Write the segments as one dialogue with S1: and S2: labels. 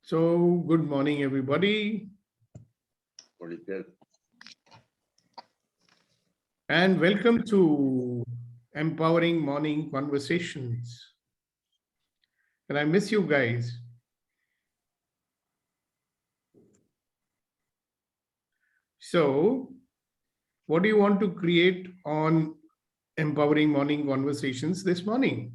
S1: So, good morning, everybody. And welcome to Empowering Morning Conversations. And I miss you guys. So, what do you want to create on Empowering Morning Conversations this morning?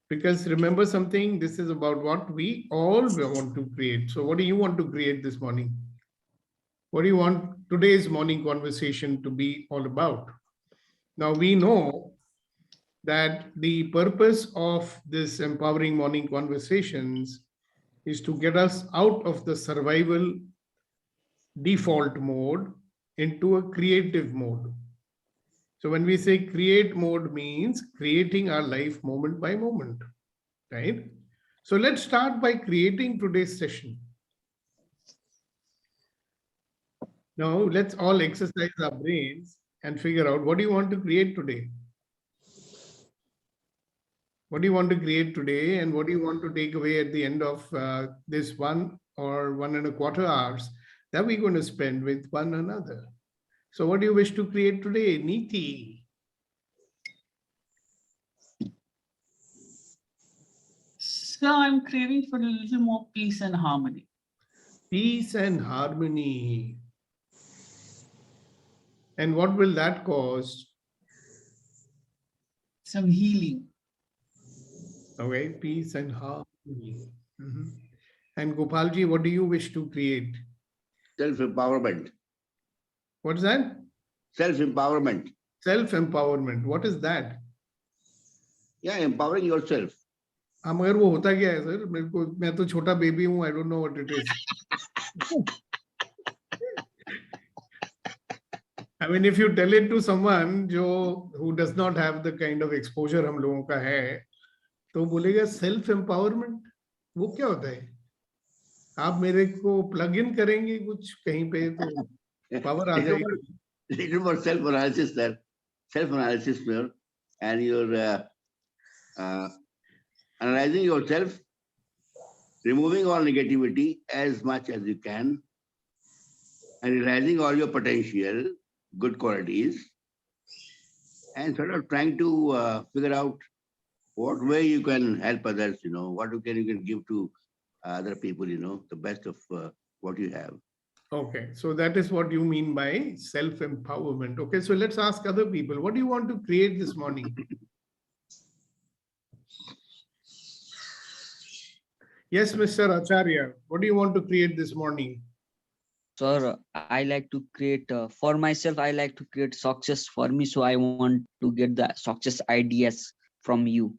S1: Because remember something, this is about what we all want to create. So, what do you want to create this morning? What do you want today's morning conversation to be all about? Now, we know that the purpose of this Empowering Morning Conversations is to get us out of the survival default mode into a creative mode. So when we say create mode means creating our life moment by moment, right? So let's start by creating today's session. Now let's all exercise our brains and figure out what do you want to create today? What do you want to create today, and what do you want to take away at the end of this 1 or 1.25 hours that we're going to spend with one another? So what do you wish to create today, Neeti?
S2: So I'm craving for a little more peace and harmony.
S1: Peace and harmony. And what will that cause?
S2: Some healing.
S1: Okay, peace and harmony. And Gopalji, what do you wish to create?
S3: Self-empowerment.
S1: What's that?
S3: Self-empowerment.
S1: Self-empowerment. What is that?
S3: Yeah, empowering yourself.
S1: हाँ, मगर वो होता क्या है sir? मैं तो छोटा baby हूँ. I don't know what it is. I mean, if you tell it to someone who does not have the kind of exposure हम लोगों का है, तो बोलेगा self empowerment. वो क्या होता है? आप मेरे को plug in करेंगे कुछ कहीं पे तो power आ जाएगी.
S3: Little more self-analysis there. Self-analysis there, and you're analyzing yourself, removing all negativity as much as you can, and realizing all your potential, good qualities, and sort of trying to figure out what way you can help others, what you can give to other people, the best of what you have.
S1: Okay, so that is what you mean by self-empowerment. Okay, so let's ask other people, what do you want to create this morning? Yes, Mr. Acharya, what do you want to create this morning?
S4: Sir, I like to create, for myself, I like to create success for me. So I want to get the success ideas from you.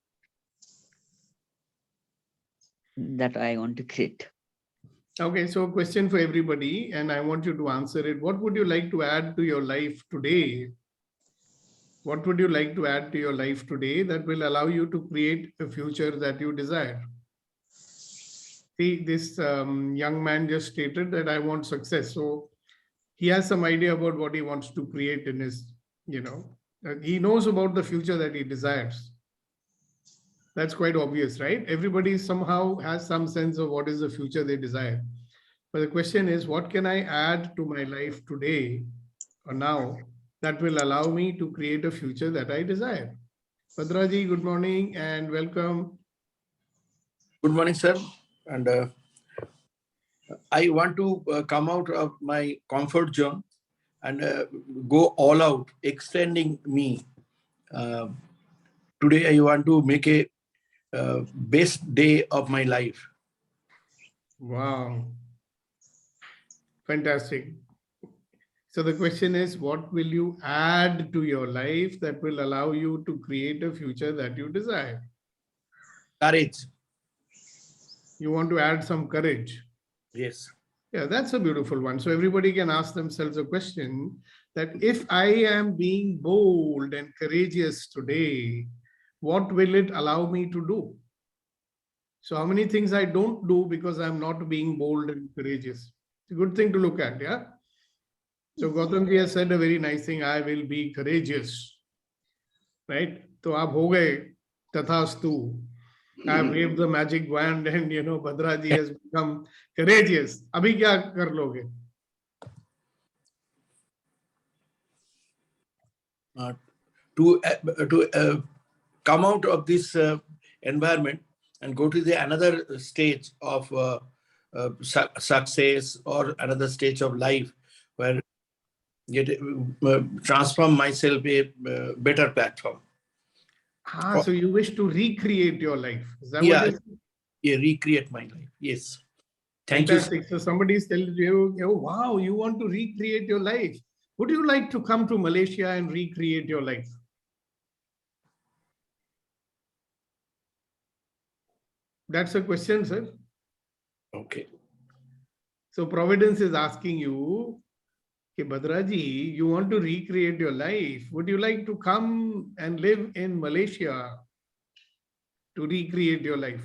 S4: That I want to create.
S1: Okay, so a question for everybody, and I want you to answer it. What would you like to add to your life today? What would you like to add to your life today that will allow you to create a future that you desire? See, this young man just stated that I want success. So he has some idea about what he wants to create in his, he knows about the future that he desires. That's quite obvious, right? Everybody somehow has some sense of what is the future they desire. But the question is, what can I add to my life today or now that will allow me to create a future that I desire? Padraji, good morning and welcome.
S5: Good morning, sir. And I want to come out of my comfort zone and go all out, extending me. Today, I want to make a best day of my life.
S1: Wow. Fantastic. So the question is, what will you add to your life that will allow you to create a future that you desire?
S5: Courage.
S1: You want to add some courage.
S5: Yes.
S1: Yeah, that's a beautiful one. So everybody can ask themselves a question that if I am being bold and courageous today, what will it allow me to do? So how many things I don't do because I'm not being bold and courageous? It's a good thing to look at, yeah? So Gautam ji has said a very nice thing, I will be courageous, right? So aap ho gaye, tathastu. I waved the magic wand and Bhadra ji has become courageous. Abhi kya kar loge?
S5: To come out of this environment and go to the another stage of success or another stage of life where transform myself a better platform.
S1: So you wish to recreate your life. Is that what you're saying?
S5: Yeah, recreate my life. Yes. Thank you.
S1: Fantastic. So somebody is telling you, wow, you want to recreate your life. Would you like to come to Malaysia and recreate your life? That's a question, sir.
S5: Okay.
S1: So Providence is asking you, okay, Bhadraji, you want to recreate your life. Would you like to come and live in Malaysia to recreate your life?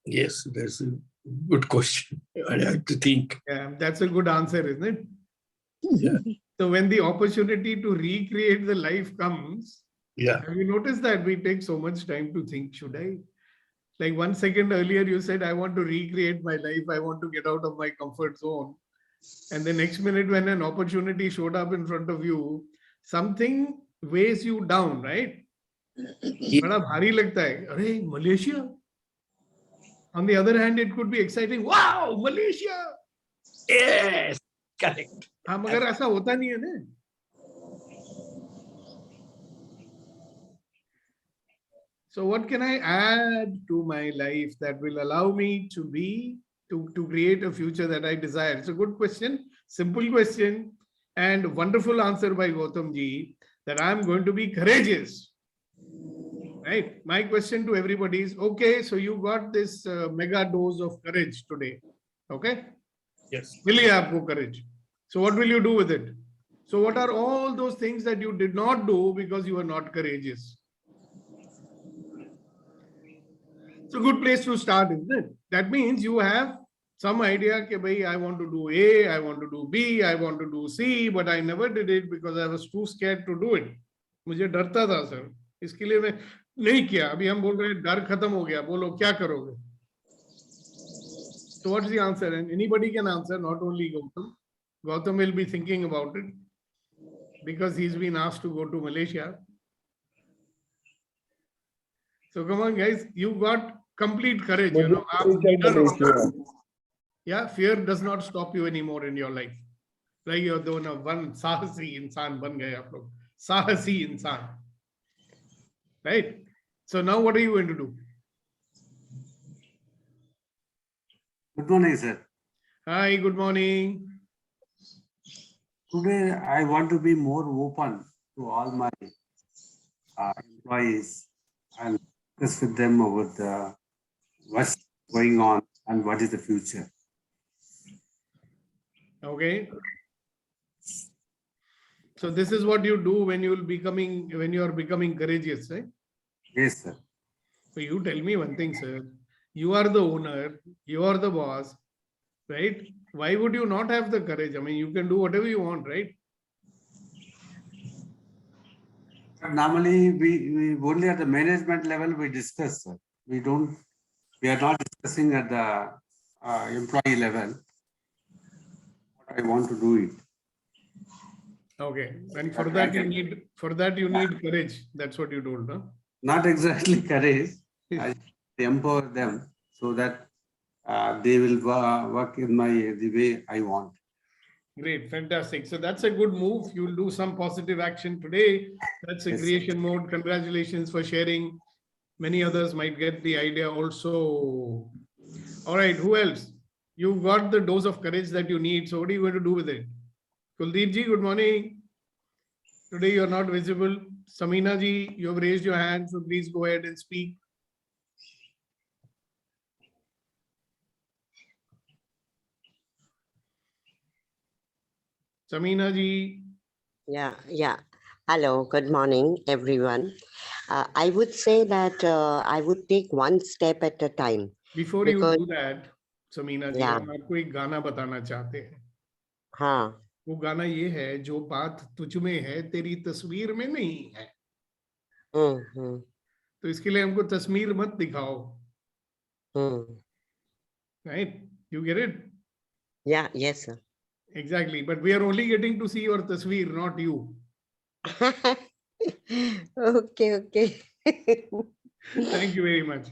S5: Yes, that's a good question. I have to think.
S1: Yeah, that's a good answer, isn't it?
S5: Yeah.
S1: So when the opportunity to recreate the life comes,
S5: Yeah.
S1: have you noticed that we take so much time to think, should I? Like 1 second earlier, you said, I want to recreate my life. I want to get out of my comfort zone. And the next minute, when an opportunity showed up in front of you, something weighs you down, right? बड़ा भारी लगता है. अरे, Malaysia. On the other hand, it could be exciting. Wow, Malaysia.
S5: Yes, correct.
S1: हाँ, मगर ऐसा होता नहीं है ना. So what can I add to my life that will allow me to create a future that I desire? It's a good question, simple question, and wonderful answer by Gautam ji that I'm going to be courageous. Right? My question to everybody is, okay, so you got this mega dose of courage today. Okay?
S5: Yes.
S1: Will you have courage? So what will you do with it? So what are all those things that you did not do because you were not courageous? It's a good place to start, isn't it? That means you have some idea that, bhai, I want to do A, I want to do B, I want to do C, but I never did it because I was too scared to do it. मुझे डरता था sir, इसके लिए मैं नहीं किया. अभी हम बोल रहे हैं डर खत्म हो गया, बोलो क्या करोगे? So what's the answer? And anybody can answer, not only Gautam. Gautam will be thinking about it because he's been asked to go to Malaysia. So come on, guys, you got complete courage. Yeah, fear does not stop you anymore in your life. Like you're the one sahasi insan ban gaye aap log. Sahasi insan. Right? So now what are you going to do?
S6: Good morning, sir.
S1: Hi, good morning.
S6: Today, I want to be more open to all my employees and discuss with them about what's going on and what is the future.
S1: Okay. So this is what you do when you are becoming courageous, right?
S6: Yes, sir.
S1: So you tell me one thing, sir. You are the owner, you are the boss, right? Why would you not have the courage? I mean, you can do whatever you want, right?
S6: Normally, we only at the management level we discuss, sir. We are not discussing at the employee level. What I want to do it.
S1: Okay, and for that you need courage. That's what you told, huh?
S6: Not exactly courage. I empower them so that they will work in the way I want.
S1: Great, fantastic. So that's a good move. You'll do some positive action today. That's a
S6: Yes,
S1: creation mode. Congratulations for sharing. Many others might get the idea also. All right, who else? You got the dose of courage that you need. So what are you going to do with it? Kuldeep ji, good morning. Today you're not visible. Samina ji, you have raised your hand, so please go ahead and speak. Samina ji.
S7: Yeah. Hello, good morning, everyone. I would say that I would take one step at a time.
S1: Before you do that, Samina ji,
S7: Yeah.
S1: हम आपको एक गाना बताना चाहते हैं.
S7: हाँ.
S1: वो गाना ये है, जो बात तुझ में है तेरी तस्वीर में नहीं है.
S7: Hmm.
S1: तो इसके लिए हमको तस्वीर मत दिखाओ,
S7: Hmm.
S1: right? You get it?
S7: Yeah, yes, sir.
S1: Exactly. But we are only getting to see your tasveer, not you.
S7: Okay, okay.
S1: Thank you very much.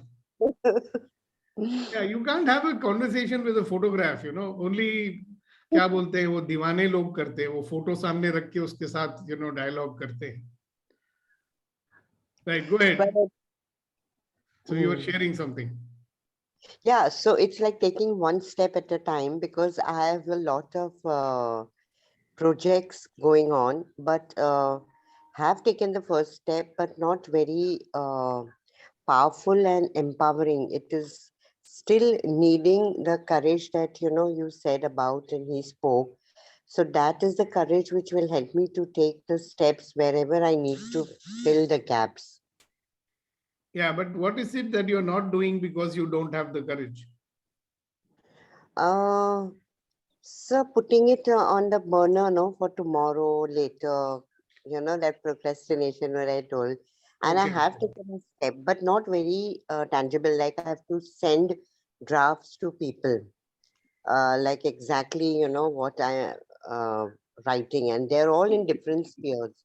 S1: Yeah, you can't have a conversation with a photograph, you know. Only क्या बोलते हैं वो दीवाने लोग करते हैं, वो photo सामने रख के उसके साथ डायलॉग करते हैं. Right, go ahead.
S7: But,
S1: So you were
S7: hmm.
S1: sharing something.
S7: Yeah, so it's like taking one step at a time because I have a lot of projects going on, but have taken the first step, but not very powerful and empowering. It is still needing the courage that you said about and he spoke. So that is the courage which will help me to take the steps wherever I need to fill the gaps.
S1: Yeah, but what is it that you're not doing because you don't have the courage?
S7: So putting it on the burner, no, for tomorrow, later, that procrastination where I told. And I
S1: Okay.
S7: have taken a step, but not very tangible. Like I have to send drafts to people, like exactly, what I writing, and they're all in different spheres.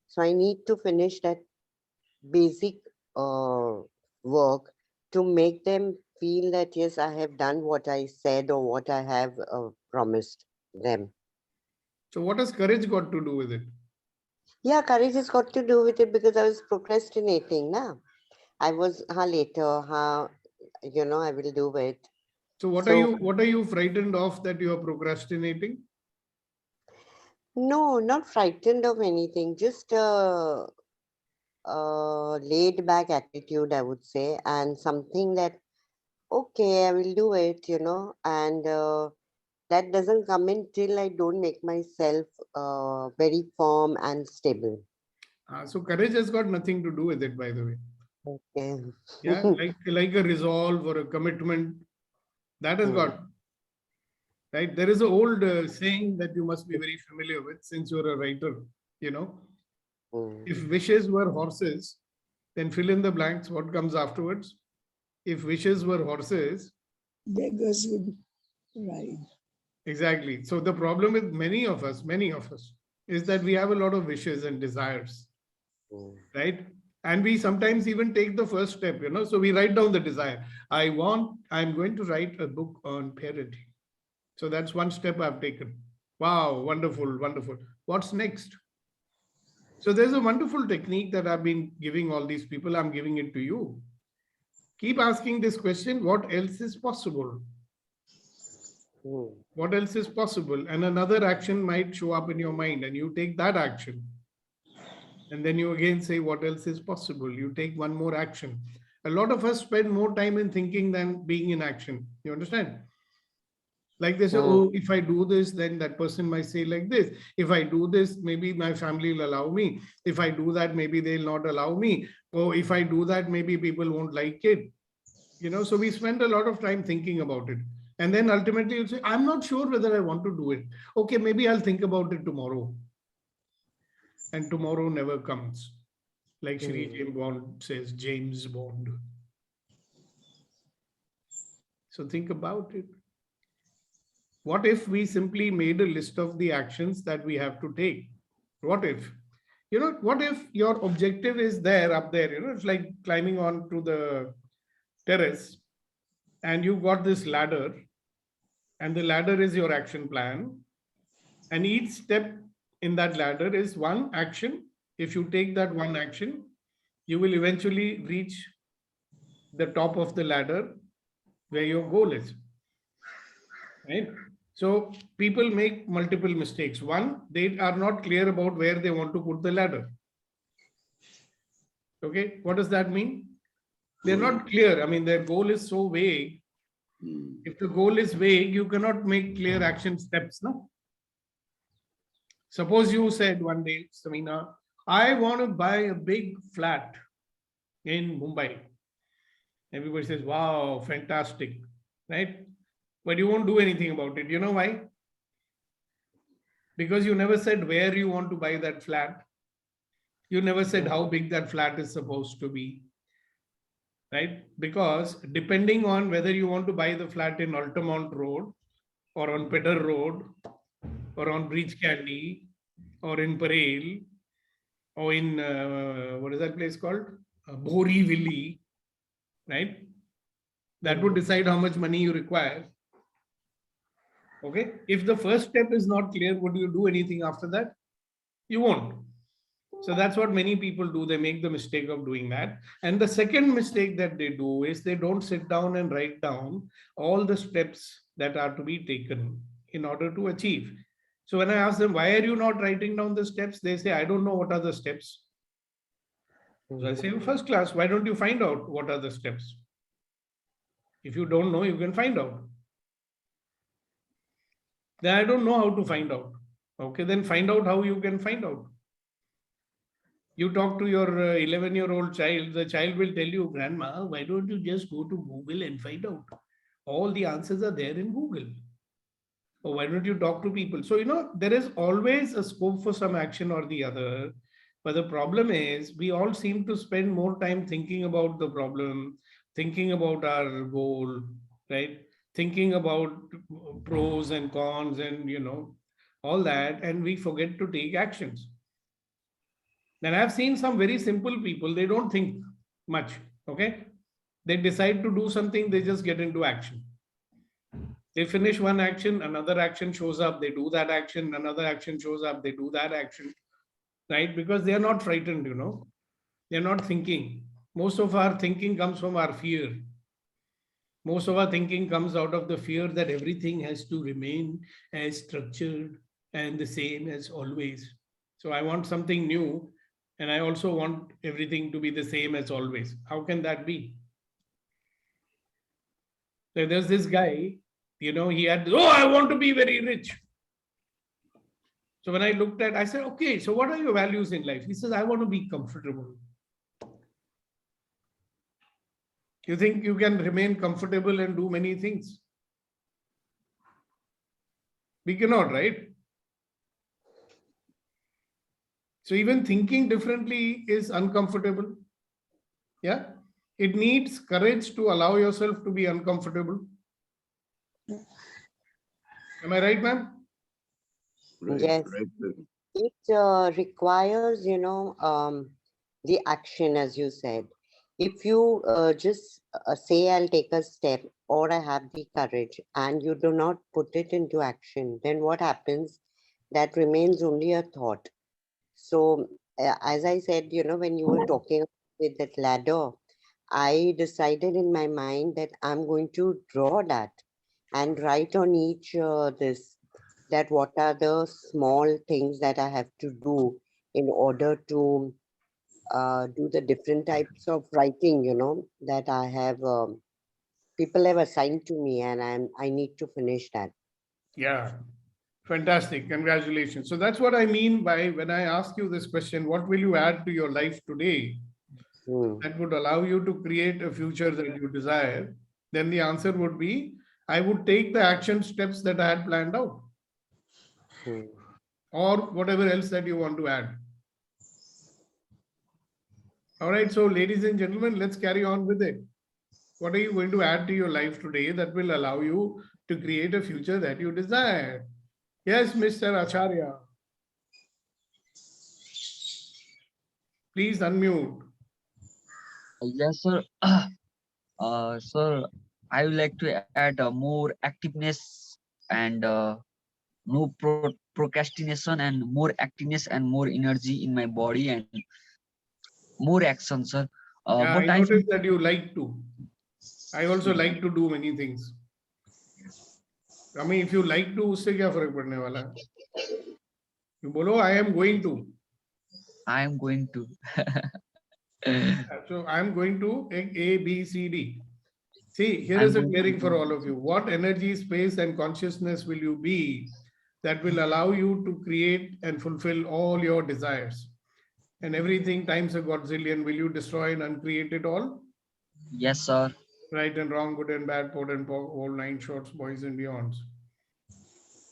S7: So I need to finish that basic work to make them feel that yes, I have done what I said or what I have promised them.
S1: So what has courage got to do with it?
S7: Yeah, courage has got to do with it because I was procrastinating. Now I was later, I will do it.
S1: So what are you frightened of that you are procrastinating?
S7: No, not frightened of anything, just laid back attitude, I would say, and something that okay, I will do it, and that doesn't come in till I don't make myself very firm and stable.
S1: So courage has got nothing to do with it, by the way.
S7: Okay.
S1: Yeah, like a resolve or a commitment that has got, right? There is an old saying that you must be very familiar with since you're a writer, you know. If wishes were horses, then fill in the blanks. What comes afterwards? If wishes were horses,
S8: beggars would ride.
S1: exactly. So the problem with many of us, is that we have a lot of wishes and desires, right? And we sometimes even take the first step, So we write down the desire. I'm going to write a book on parenting. So that's one step I've taken. Wow, wonderful, wonderful. What's next? So there's a wonderful technique that I've been giving all these people. I'm giving it to you. Keep asking this question, what else is possible? What else is possible? And another action might show up in your mind and you take that action. And then you again say, what else is possible? You take one more action. A lot of us spend more time in thinking than being in action. You understand? Like they say, oh, if I do this, then that person might say like this. If I do this, maybe my family will allow me. If I do that, maybe they'll not allow me. Or if I do that, maybe people won't like it. So we spend a lot of time thinking about it. And then ultimately you say, I'm not sure whether I want to do it. Okay, maybe I'll think about it tomorrow. And tomorrow never comes. Like Shri James Bond says, James Bond. So think about it. What if we simply made a list of the actions that we have to take? What if? What if your objective is there up there? It's like climbing on to the terrace and you got this ladder and the ladder is your action plan. And each step in that ladder is one action. If you take that one action, you will eventually reach the top of the ladder where your goal is. Right? So people make multiple mistakes. One, they are not clear about where they want to put the ladder. Okay, what does that mean? They're not clear. I mean, their goal is so vague. If the goal is vague, you cannot make clear action steps, no? Suppose you said one day, Samina, I want to buy a big flat in Mumbai. Everybody says, wow, fantastic, right? But you won't do anything about it. You know why? Because you never said where you want to buy that flat. You never said how big that flat is supposed to be, right? Because depending on whether you want to buy the flat in Altamont Road or on Pedder Road or on Breach Candy or in Parel or in, what is that place called? Borivali, right? That would decide how much money you require. Okay. If the first step is not clear, would you do anything after that? You won't. So that's what many people do. They make the mistake of doing that. And the second mistake that they do is they don't sit down and write down all the steps that are to be taken in order to achieve. So when I ask them, why are you not writing down the steps? They say, I don't know what are the steps. So I say, first class, why don't you find out what are the steps? If you don't know, you can find out. Then I don't know how to find out. Okay, then find out how you can find out. You talk to your 11-year-old child, the child will tell you, Grandma, why don't you just go to Google and find out? All the answers are there in Google. Or why don't you talk to people? So, there is always a scope for some action or the other. But the problem is we all seem to spend more time thinking about the problem, thinking about our goal, right? Thinking about pros and cons and, all that. And we forget to take actions. And I've seen some very simple people, they don't think much, okay? They decide to do something, they just get into action. They finish one action, another action shows up, they do that action, another action shows up, they do that action, right? Because they are not frightened, they're not thinking. Most of our thinking comes from our fear. Most of our thinking comes out of the fear that everything has to remain as structured and the same as always. So I want something new. And I also want everything to be the same as always. How can that be? So there's this guy, he had, I want to be very rich. So when I looked at, I said, okay, so what are your values in life? He says, I want to be comfortable. You think you can remain comfortable and do many things? We cannot, right? So even thinking differently is uncomfortable. Yeah. It needs courage to allow yourself to be uncomfortable. Am I right, ma'am?
S3: Right,
S7: Yes.
S3: right.
S7: It requires, the action, as you said. If you just say, I'll take a step, or I have the courage, and you do not put it into action, then what happens? That remains only a thought. So, as I said, when you were talking with that ladder, I decided in my mind that I'm going to draw that and write on each that what are the small things that I have to do in order to do the different types of writing, that I have, people have assigned to me, and I need to finish that.
S1: Yeah. Fantastic. Congratulations. So that's what I mean by when I ask you this question, what will you add to your life today that would allow you to create a future that you desire? Then the answer would be, I would take the action steps that I had planned out. Or whatever else that you want to add. All right. So ladies and gentlemen, let's carry on with it. What are you going to add to your life today that will allow you to create a future that you desire? Yes, Mr. Acharya. Please unmute.
S4: Yes, sir. Sir, I would like to add more activeness and no procrastination and more activeness and more energy in my body and more action, sir.
S1: Yeah,
S4: But
S1: I noticed that you like to. I also like to do many things. I mean, if you like to, उससे क्या फर्क पड़ने वाला है? You बोलो, I am going to.
S4: I am going to.
S1: So I am going to A, B, C, D. See, here is a clearing for all of you. What energy, space, and consciousness will you be that will allow you to create and fulfill all your desires? And everything times a godzillion, will you destroy and uncreate it all?
S4: Yes, sir.
S1: Right and wrong, good and bad, pot and pork, all 9 shorts, boys and beyonds.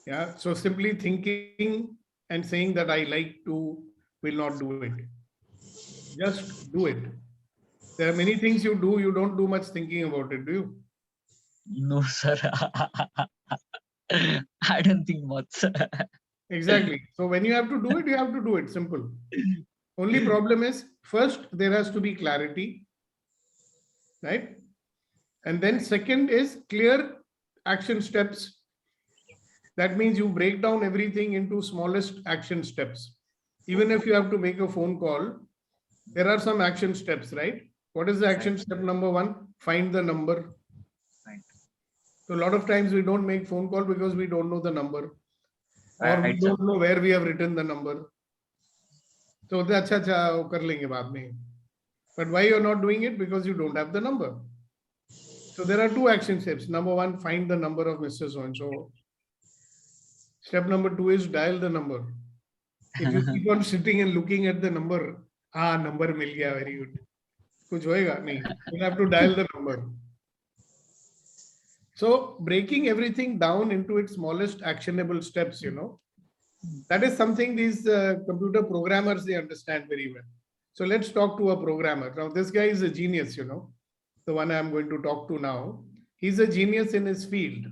S1: Yeah, so simply thinking and saying that I like to will not do it. Just do it. There are many things you do, you don't do much thinking about it, do you?
S4: No, sir. I don't think much, sir.
S1: Exactly. So when you have to do it, you have to do it. Simple. Only problem is, first, there has to be clarity, right? And then second is clear action steps. That means you break down everything into smallest action steps. Even if you have to make a phone call, there are some action steps, right? What is the action step number one? Find the number.
S4: Right.
S1: So a lot of times we don't make phone call because we don't know the number, or we
S4: Right, sir.
S1: don't know where we have written the number. So that's अच्छा कर लेंगे बाद में. But why you're not doing it? Because you don't have the number. So there are two action steps. Number one, find the number of Mr. So-and-so. Step number two is dial the number. If you keep on sitting and looking at the number, number मिल गया, very good. कुछ होएगा नहीं. You'll have to dial the number. So breaking everything down into its smallest actionable steps, that is something these computer programmers, they understand very well. So let's talk to a programmer. Now this guy is a genius, the one I'm going to talk to now. He's a genius in his field.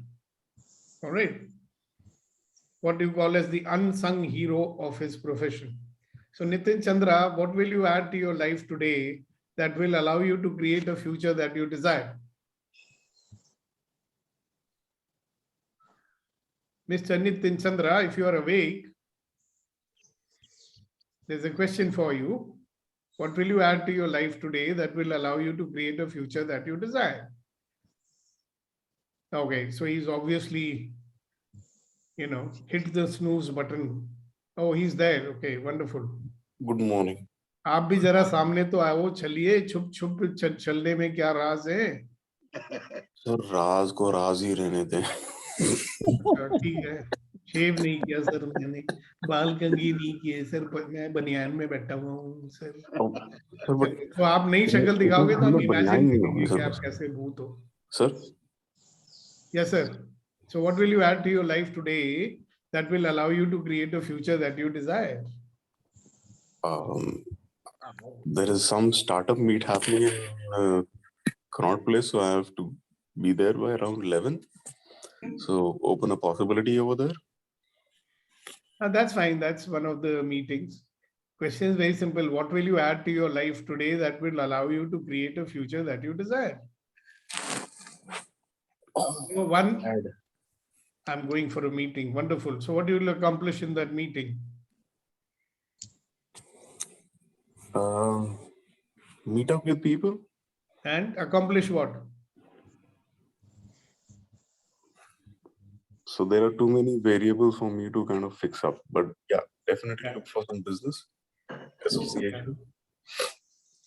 S1: All right. What you call as the unsung hero of his profession. So Nitin Chandra, what will you add to your life today that will allow you to create a future that you desire? Mr. Nitin Chandra, if you are awake, there's a question for you. What will you add to your life today that will allow you to create a future that you desire? Okay, so he's obviously, hit the snooze button. Oh, he's there. Okay, wonderful.
S9: Good morning.
S1: आप भी जरा सामने तो आओ, चलिए छुप छुप चलने में क्या राज है?
S9: सर राज को राज ही रहने दें.
S1: ठीक है. शेव नहीं किया सर मैंने, बाल कंघी नहीं किए सर, मैं बनियान में बैठा हुआ हूँ सर. तो आप नई शक्ल दिखाओगे तो हम इमेजिन करेंगे कि आप कैसे भूत हो.
S9: Sir.
S1: Yes, sir. So what will you add to your life today that will allow you to create a future that you desire?
S9: There is some startup meet happening in Connaught Place, so I have to be there by around 11. So open a possibility over there.
S1: That's fine. That's one of the meetings. Question is very simple. What will you add to your life today that will allow you to create a future that you desire? One, I'm going for a meeting. Wonderful. So what you will accomplish in that meeting?
S9: Meet up with people.
S1: And accomplish what?
S9: So there are too many variables for me to kind of fix up. But yeah, definitely look for some business association.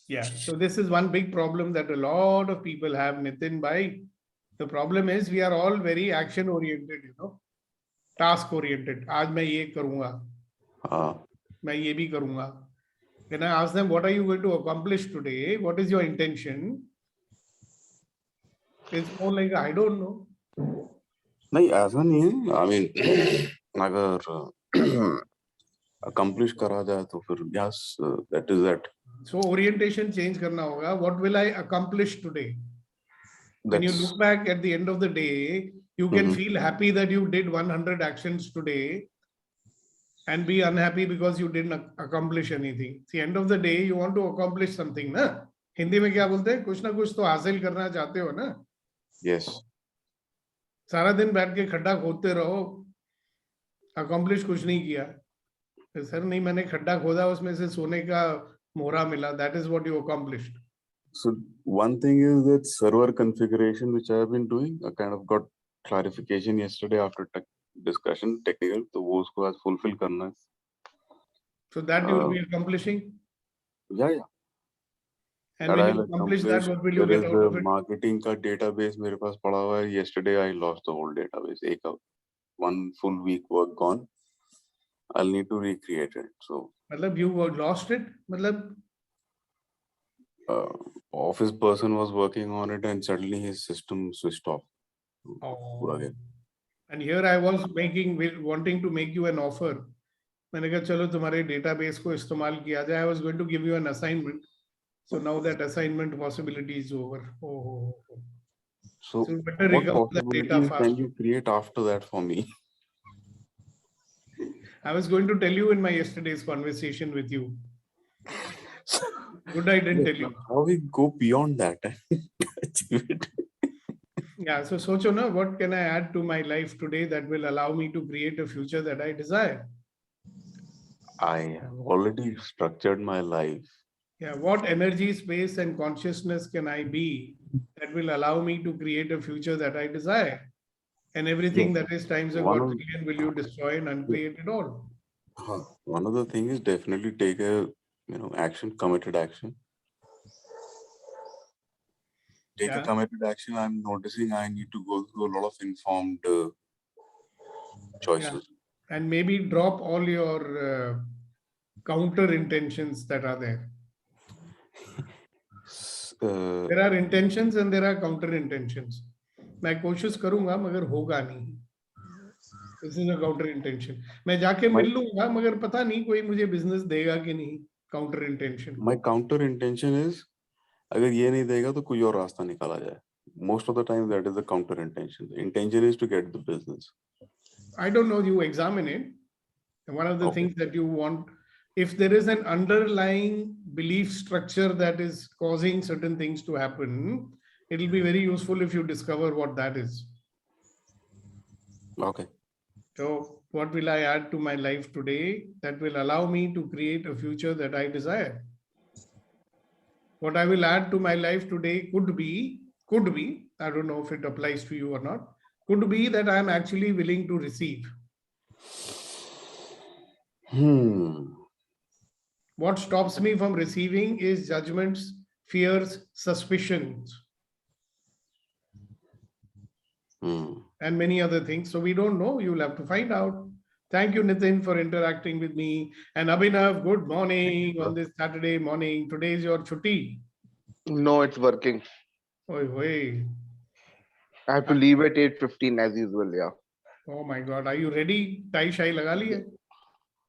S1: Yeah. So this is one big problem that a lot of people have, Nitin bhai. The problem is we are all very action oriented, task oriented. आज मैं ये करूँगा, मैं ये भी करूँगा. When I ask them, what are you going to accomplish today? What is your intention? It's more like, I don't know.
S9: नहीं ऐसा नहीं है. I mean, अगर accomplish करा जाए तो फिर yes, that is that.
S1: So orientation change करना होगा. What will I accomplish today? When you look back at the end of the day, you can feel happy that you did 100 actions today and be unhappy because you didn't accomplish anything. At the end of the day, you want to accomplish something, na? Hindi में क्या बोलते हैं? कुछ ना कुछ तो हासिल करना चाहते हो ना?
S9: Yes.
S1: सारा दिन बैठ के खड्डा खोदते रहो, accomplish कुछ नहीं किया. सर नहीं, मैंने खड्डा खोदा, उसमें से सोने का मोहरा मिला. That is what you accomplished.
S9: So one thing is that server configuration, which I have been doing, I kind of got clarification yesterday after discussion, technical, तो वो उसको आज fulfill करना है.
S1: So that you will be accomplishing?
S9: Yeah.
S1: And when you accomplish that, what will you get out of it?
S9: Marketing का database मेरे पास पड़ा हुआ है. Yesterday I lost the whole database. One full week work gone. I'll need to recreate it. So.
S1: मतलब you lost it? मतलब
S9: office person was working on it and suddenly his system switched off.
S1: And here I was wanting to make you an offer. मैंने कहा चलो तुम्हारे database को इस्तेमाल किया जाए. I was going to give you an assignment. So now that assignment possibility is over. Oh.
S9: So
S1: So you better
S9: what
S1: recover the data
S9: possibilities
S1: fast.
S9: can you create after that for me?
S1: I was going to tell you in my yesterday's conversation with you. Good, I didn't tell you.
S9: How we go beyond that? Achieve it.
S1: Yeah, so socho na, what can I add to my life today that will allow me to create a future that I desire?
S9: I have already structured my life.
S1: Yeah, what energy, space, and consciousness can I be that will allow me to create a future that I desire? And everything
S9: Yes.
S1: that is times a
S9: One of-
S1: quadrillion will you destroy and uncreate it all?
S9: One of the things is definitely take a action, committed action. Take a
S1: Yeah.
S9: committed action. I'm noticing I need to go through a lot of informed choices.
S1: And maybe drop all your counter intentions that are there. There are intentions and there are counter intentions. मैं कोशिश करूंगा मगर होगा नहीं. This is a counter intention. मैं जाके मिल लूंगा मगर पता नहीं कोई मुझे बिजनेस देगा कि नहीं. Counter intention.
S9: My counter intention is अगर ये नहीं देगा तो कोई और रास्ता निकाला जाए. Most of the time that is the counter intention. The intention is to get the business.
S1: I don't know, you examine it. One of the things that you want, if there is an underlying belief structure that is causing certain things to happen, it will be very useful if you discover what that is.
S9: Okay.
S1: So what will I add to my life today that will allow me to create a future that I desire? What I will add to my life today could be, I don't know if it applies to you or not, could be that I am actually willing to receive. What stops me from receiving is judgments, fears, suspicions, and many other things. So we don't know. You'll have to find out. Thank you, Nitin, for interacting with me. And Abhinav, good morning on this Saturday morning. Today is your chutti.
S10: No, it's working.
S1: Oi.
S10: I have to leave at 8:15 as usual, yeah.
S1: Oh my God, are you ready? Tie shai laga liya?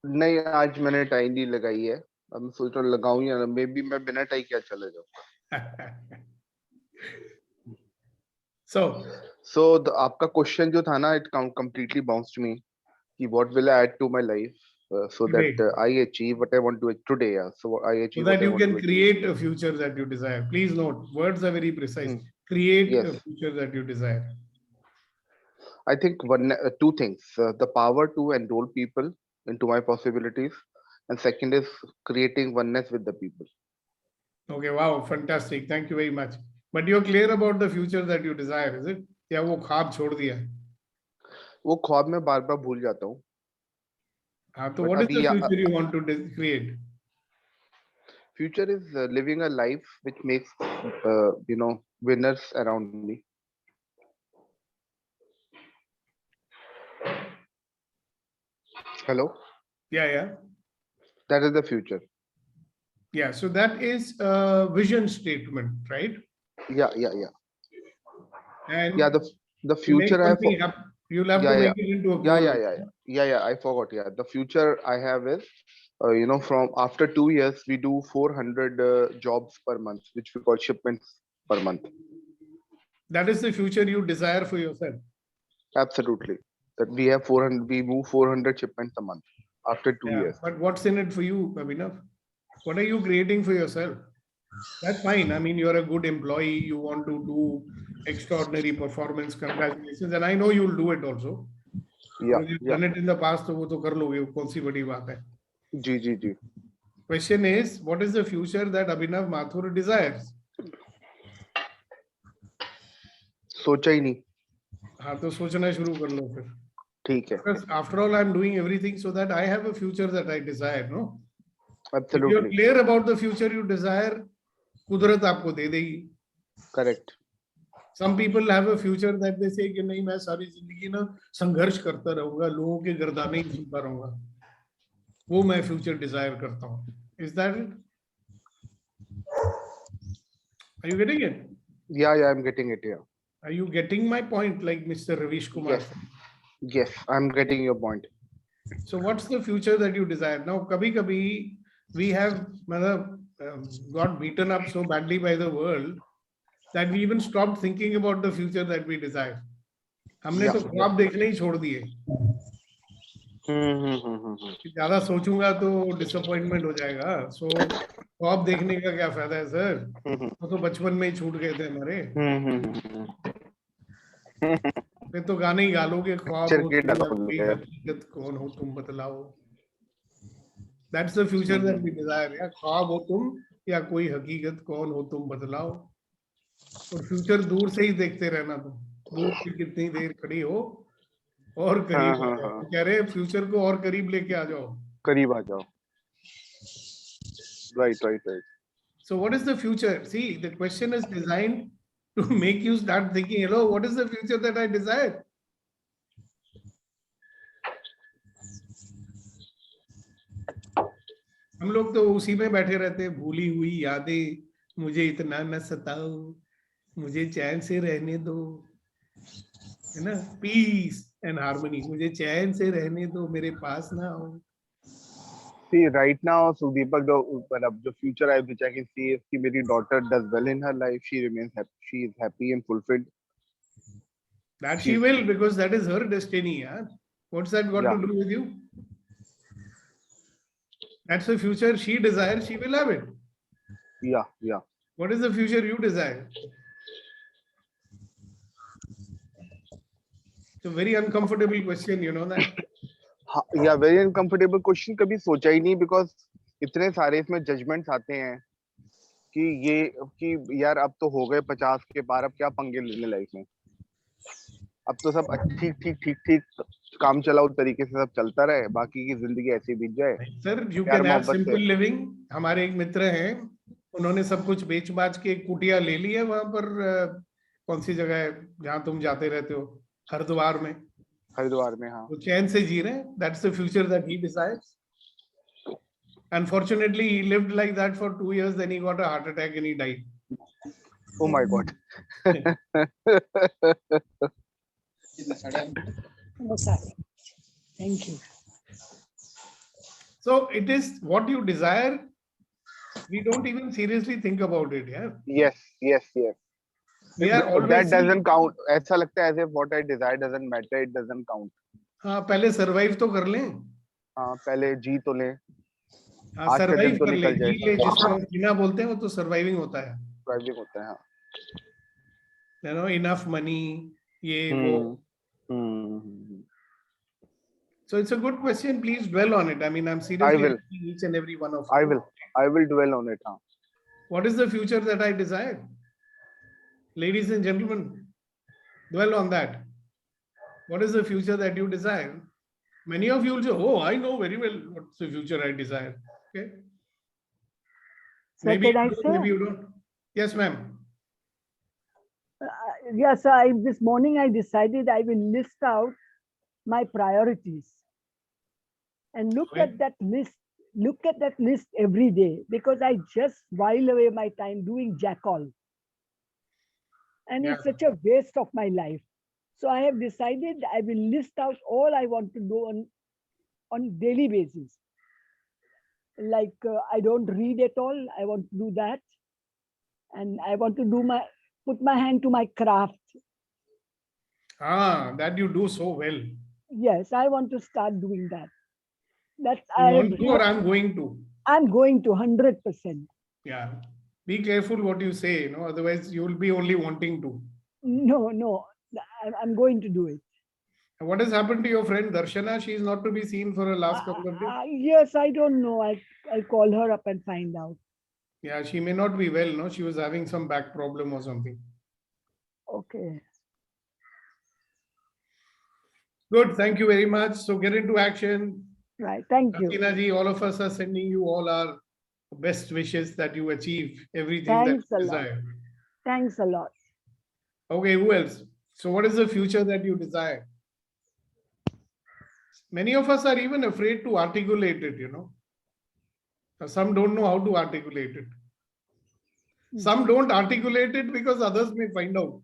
S10: नहीं आज मैंने tie नहीं लगाई है. अब मैं सोच रहा हूँ लगाऊं या मे बी मैं बिना टाई क्या चले जाऊँ. So the आपका क्वेश्चन जो था ना, it completely bounced me. What will I add to my life so that I achieve what I want to today? Yeah. So I achieve.
S1: So that you can create a future that you desire. Please note, words are very precise. Create a future that you desire.
S10: I think two things: the power to enroll people into my possibilities, and second is creating oneness with the people.
S1: Okay, wow, fantastic. Thank you very much. But you're clear about the future that you desire, is it? या वो ख्वाब छोड़ दिया?
S10: वो ख्वाब मैं बार-बार भूल जाता हूँ.
S1: हाँ, तो what is the future you want to create?
S10: Future is living a life which makes winners around me. Hello?
S1: Yeah.
S10: That is the future.
S1: Yeah, so that is a vision statement, right?
S10: Yeah.
S1: And
S10: the future I have.
S1: You'll have to make it into a goal.
S10: Yeah. I forgot. Yeah, the future I have is, from after 2 years we do 400 jobs per month, which we call shipments per month.
S1: That is the future you desire for yourself.
S10: Absolutely. That we have 400, we move 400 shipments a month after 2 years.
S1: But what's in it for you, Abhinav? What are you creating for yourself? That's fine. I mean, you're a good employee. You want to do extraordinary performance. Congratulations. And I know you'll do it also. You've done it in the past, so वो तो कर लोगे, कौन सी बड़ी बात है?
S10: जी.
S1: Question is, what is the future that Abhinav Mathur desires?
S10: सोचा ही नहीं.
S1: हाँ, तो सोचना शुरू कर लो फिर.
S10: ठीक है.
S1: Because after all, I'm doing everything so that I have a future that I desire, no?
S10: Absolutely.
S1: If you're clear about the future you desire, कुदरत आपको दे देगी.
S10: Correct.
S1: Some people have a future that they say कि नहीं मैं सारी जिंदगी ना संघर्ष करता रहूंगा, लोगों के गर्दाने ही सुनता रहूंगा. वो मैं future desire करता हूँ. Is that it? Are you getting it?
S10: Yeah, I'm getting it. Yeah.
S1: Are you getting my point, like Mr. Ravish Kumar?
S10: Yes, I'm getting your point.
S1: So what's the future that you desire? Now, kabhi we have got beaten up so badly by the world that we even stopped thinking about the future that we desire. हमने
S10: Yeah,
S1: तो ख्वाब देखने ही छोड़ दिए. ज्यादा सोचूंगा तो disappointment हो जाएगा. सो ख्वाब देखने का क्या फायदा है सर? वो तो बचपन में ही छूट गए थे हमारे. फिर तो गाने ही गा लोगे, ख्वाब हो तुम या कोई हकीकत कौन हो तुम बतलाओ. That's the future that we desire. या ख्वाब हो तुम या कोई हकीकत कौन हो तुम बतलाओ. और फ्यूचर दूर से ही देखते रहना. तुम दूर से कितनी देर खड़ी हो और करीब आ जाओ. कह रहे फ्यूचर को और करीब लेके आ जाओ.
S10: करीब आ जाओ. Right.
S1: So what is the future? See, the question is designed to make you start thinking, hello, what is the future that I desire? हम लोग तो उसी में बैठे रहते हैं. भूली हुई यादें, मुझे इतना न सताओ, मुझे चैन से रहने दो, है ना. Peace and harmony. मुझे चैन से रहने दो, मेरे पास ना आओ.
S10: See, right now, Sudeepak, the future which I can see is कि मेरी daughter does well in her life. She remains happy. She is happy and fulfilled.
S1: That she will, because that is her destiny. Yeah? What's that got to do with you? That's the future she desires. She will have it.
S10: Yeah.
S1: What is the future you desire? It's a very uncomfortable question, you know that.
S10: Yeah, very uncomfortable question. कभी सोचा ही नहीं, because इतने सारे इसमें judgments आते हैं कि यार अब तो हो गए 50 के पार, अब क्या पंगे लेने लाइफ में. अब तो सब ठीक काम चलाओ तरीके से सब चलता रहे, बाकी की जिंदगी ऐसे बीत जाए.
S1: Sir, you can have simple living. हमारे एक मित्र हैं, उन्होंने सब कुछ बेच बाच के एक कुटिया ले ली है वहां पर. कौन सी जगह है जहां तुम जाते रहते हो? हरिद्वार में. हाँ. वो चैन से जी रहे हैं. That's the future that he desires. Unfortunately, he lived like that for 2 years. Then he got a heart attack and he died.
S10: Oh my God.
S8: Thank you.
S1: So it is what you desire. We don't even seriously think about it. Yeah.
S10: Yes.
S1: We are always
S10: that doesn't count. ऐसा लगता है as if what I desire doesn't matter. It doesn't count.
S1: हाँ, पहले survive तो कर लें.
S10: हाँ, पहले जी तो लें.
S1: हाँ, survive कर ले. जी ले, जिसको जीना बोलते हैं, वो तो surviving होता है.
S10: Surviving होता है, हाँ.
S1: You know, enough money, ये वो. So it's a good question. Please dwell on it. I mean, I'm seriously asking each and every one of you.
S10: I will dwell on it. हाँ.
S1: What is the future that I desire? Ladies and gentlemen, dwell on that. What is the future that you desire? Many of you will say, oh, I know very well what's the future I desire. Okay.
S11: So
S1: maybe
S11: you
S1: don't. Yes, ma'am.
S11: Yes, this morning I decided I will list out my priorities and look at that list. Look at that list every day, because I just while away my time doing jack all. And it's such a waste of my life. So I have decided I will list out all I want to do on daily basis. Like I don't read at all. I want to do that. And I want to do put my hand to my craft.
S1: That you do so well.
S11: Yes, I want to start doing that.
S1: I'm going to.
S11: I'm going to 100%.
S1: Yeah. Be careful what you say, otherwise you will be only wanting to.
S11: No, I'm going to do it.
S1: What has happened to your friend Darshana? She is not to be seen for the last couple of days.
S11: Yes, I don't know. I'll call her up and find out.
S1: Yeah, she may not be well, no? She was having some back problem or something.
S11: Okay.
S1: Good, thank you very much. So get into action.
S11: Right, thank you.
S1: Hasina ji, all of us are sending you all our best wishes that you achieve everything
S11: Thanks
S1: that you
S11: a lot.
S1: desire.
S11: Thanks a lot.
S1: Okay, who else? So what is the future that you desire? Many of us are even afraid to articulate it, Some don't know how to articulate it. Some don't articulate it because others may find out.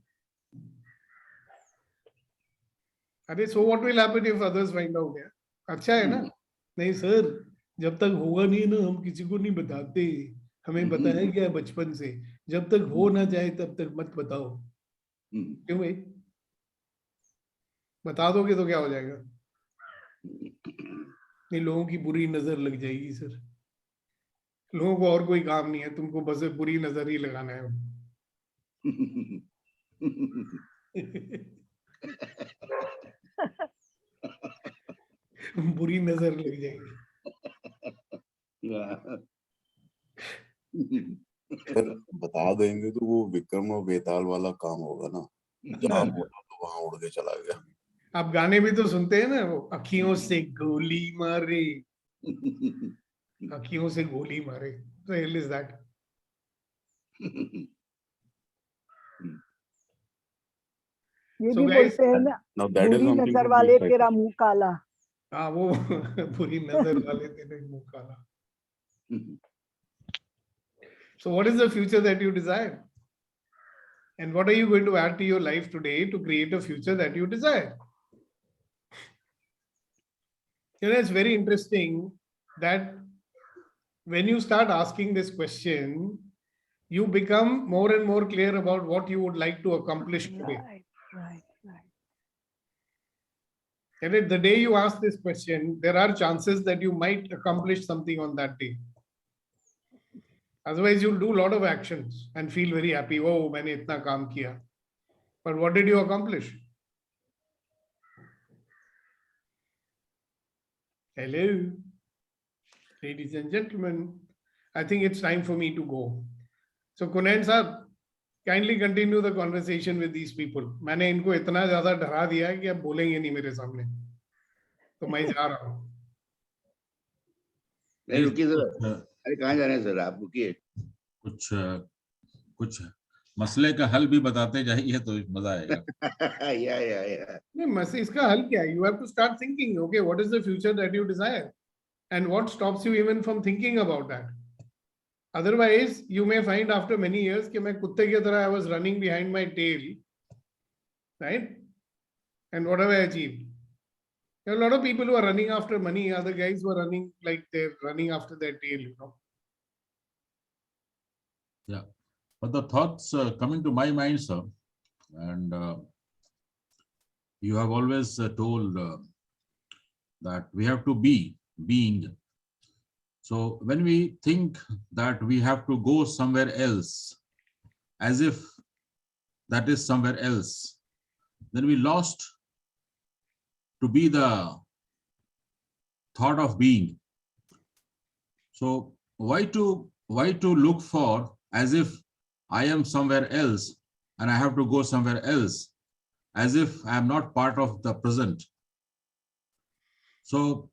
S1: So what will happen if others find out? Yeah? अच्छा है ना? नहीं sir, जब तक होगा नहीं ना हम किसी को नहीं बताते, हमें बताया गया है बचपन से, जब तक हो ना जाए तब तक मत बताओ। क्यों भाई? बता दोगे तो क्या हो जाएगा? नहीं, लोगों की बुरी नजर लग जाएगी सर। लोगों को और कोई काम नहीं है, तुमको बस बुरी नजर ही लगाना है। बुरी नजर लग जाएगी।
S9: सर बता देंगे तो वो विक्रम और बेताल वाला काम होगा ना, जहाँ बोला तो वहां उड़ के चला गया।
S1: आप गाने भी तो सुनते हैं ना, वो अखियों से गोली मारे, अखियों से गोली मारे, तो hell is that?
S11: ये
S1: So
S11: भी
S1: guys,
S11: बोलते हैं ना,
S9: Now that is
S11: बुरी
S9: something
S11: नजर
S9: to be
S11: वाले
S9: excited.
S11: तेरा मुंह काला.
S1: हाँ वो बुरी नजर वाले तेरे मुंह काला. So what is the future that you desire? And what are you going to add to your life today to create a future that you desire? You know, it's very interesting that when you start asking this question, you become more and more clear about what you would like to accomplish today.
S11: Right.
S1: And if the day you ask this question, there are chances that you might accomplish something on that day. Otherwise, you'll do a lot of actions and feel very happy. Oh, मैंने इतना काम किया. But what did you accomplish? Hello, ladies and gentlemen. I think it's time for me to go. So Kunain sir, kindly continue the conversation with these people. मैंने इनको इतना ज़्यादा डरा दिया है कि अब बोलेंगे नहीं मेरे सामने. तो मैं जा रहा हूँ.
S3: नहीं रुकिए सर, अरे कहाँ जा रहे हैं सर आप? रुकिए.
S12: कुछ मसले का हल भी बताते जाइए तो मजा आएगा.
S3: या
S1: नहीं, मसले इसका हल क्या है? You have to start thinking. Okay, what is the future that you desire, and what stops you even from thinking about that? Otherwise, you may find after many years कि मैं कुत्ते की तरह I was running behind my tail, right? And what have I achieved? There are a lot of people who are running after money. Other guys who are running like they're running after their tail, you know.
S12: Yeah, but the thoughts coming to my mind, sir, and you have always told that we have to be being. So when we think that we have to go somewhere else, as if that is somewhere else, then we lost to be the thought of being. So why to look for as if I am somewhere else and I have to go somewhere else, as if I am not part of the present. So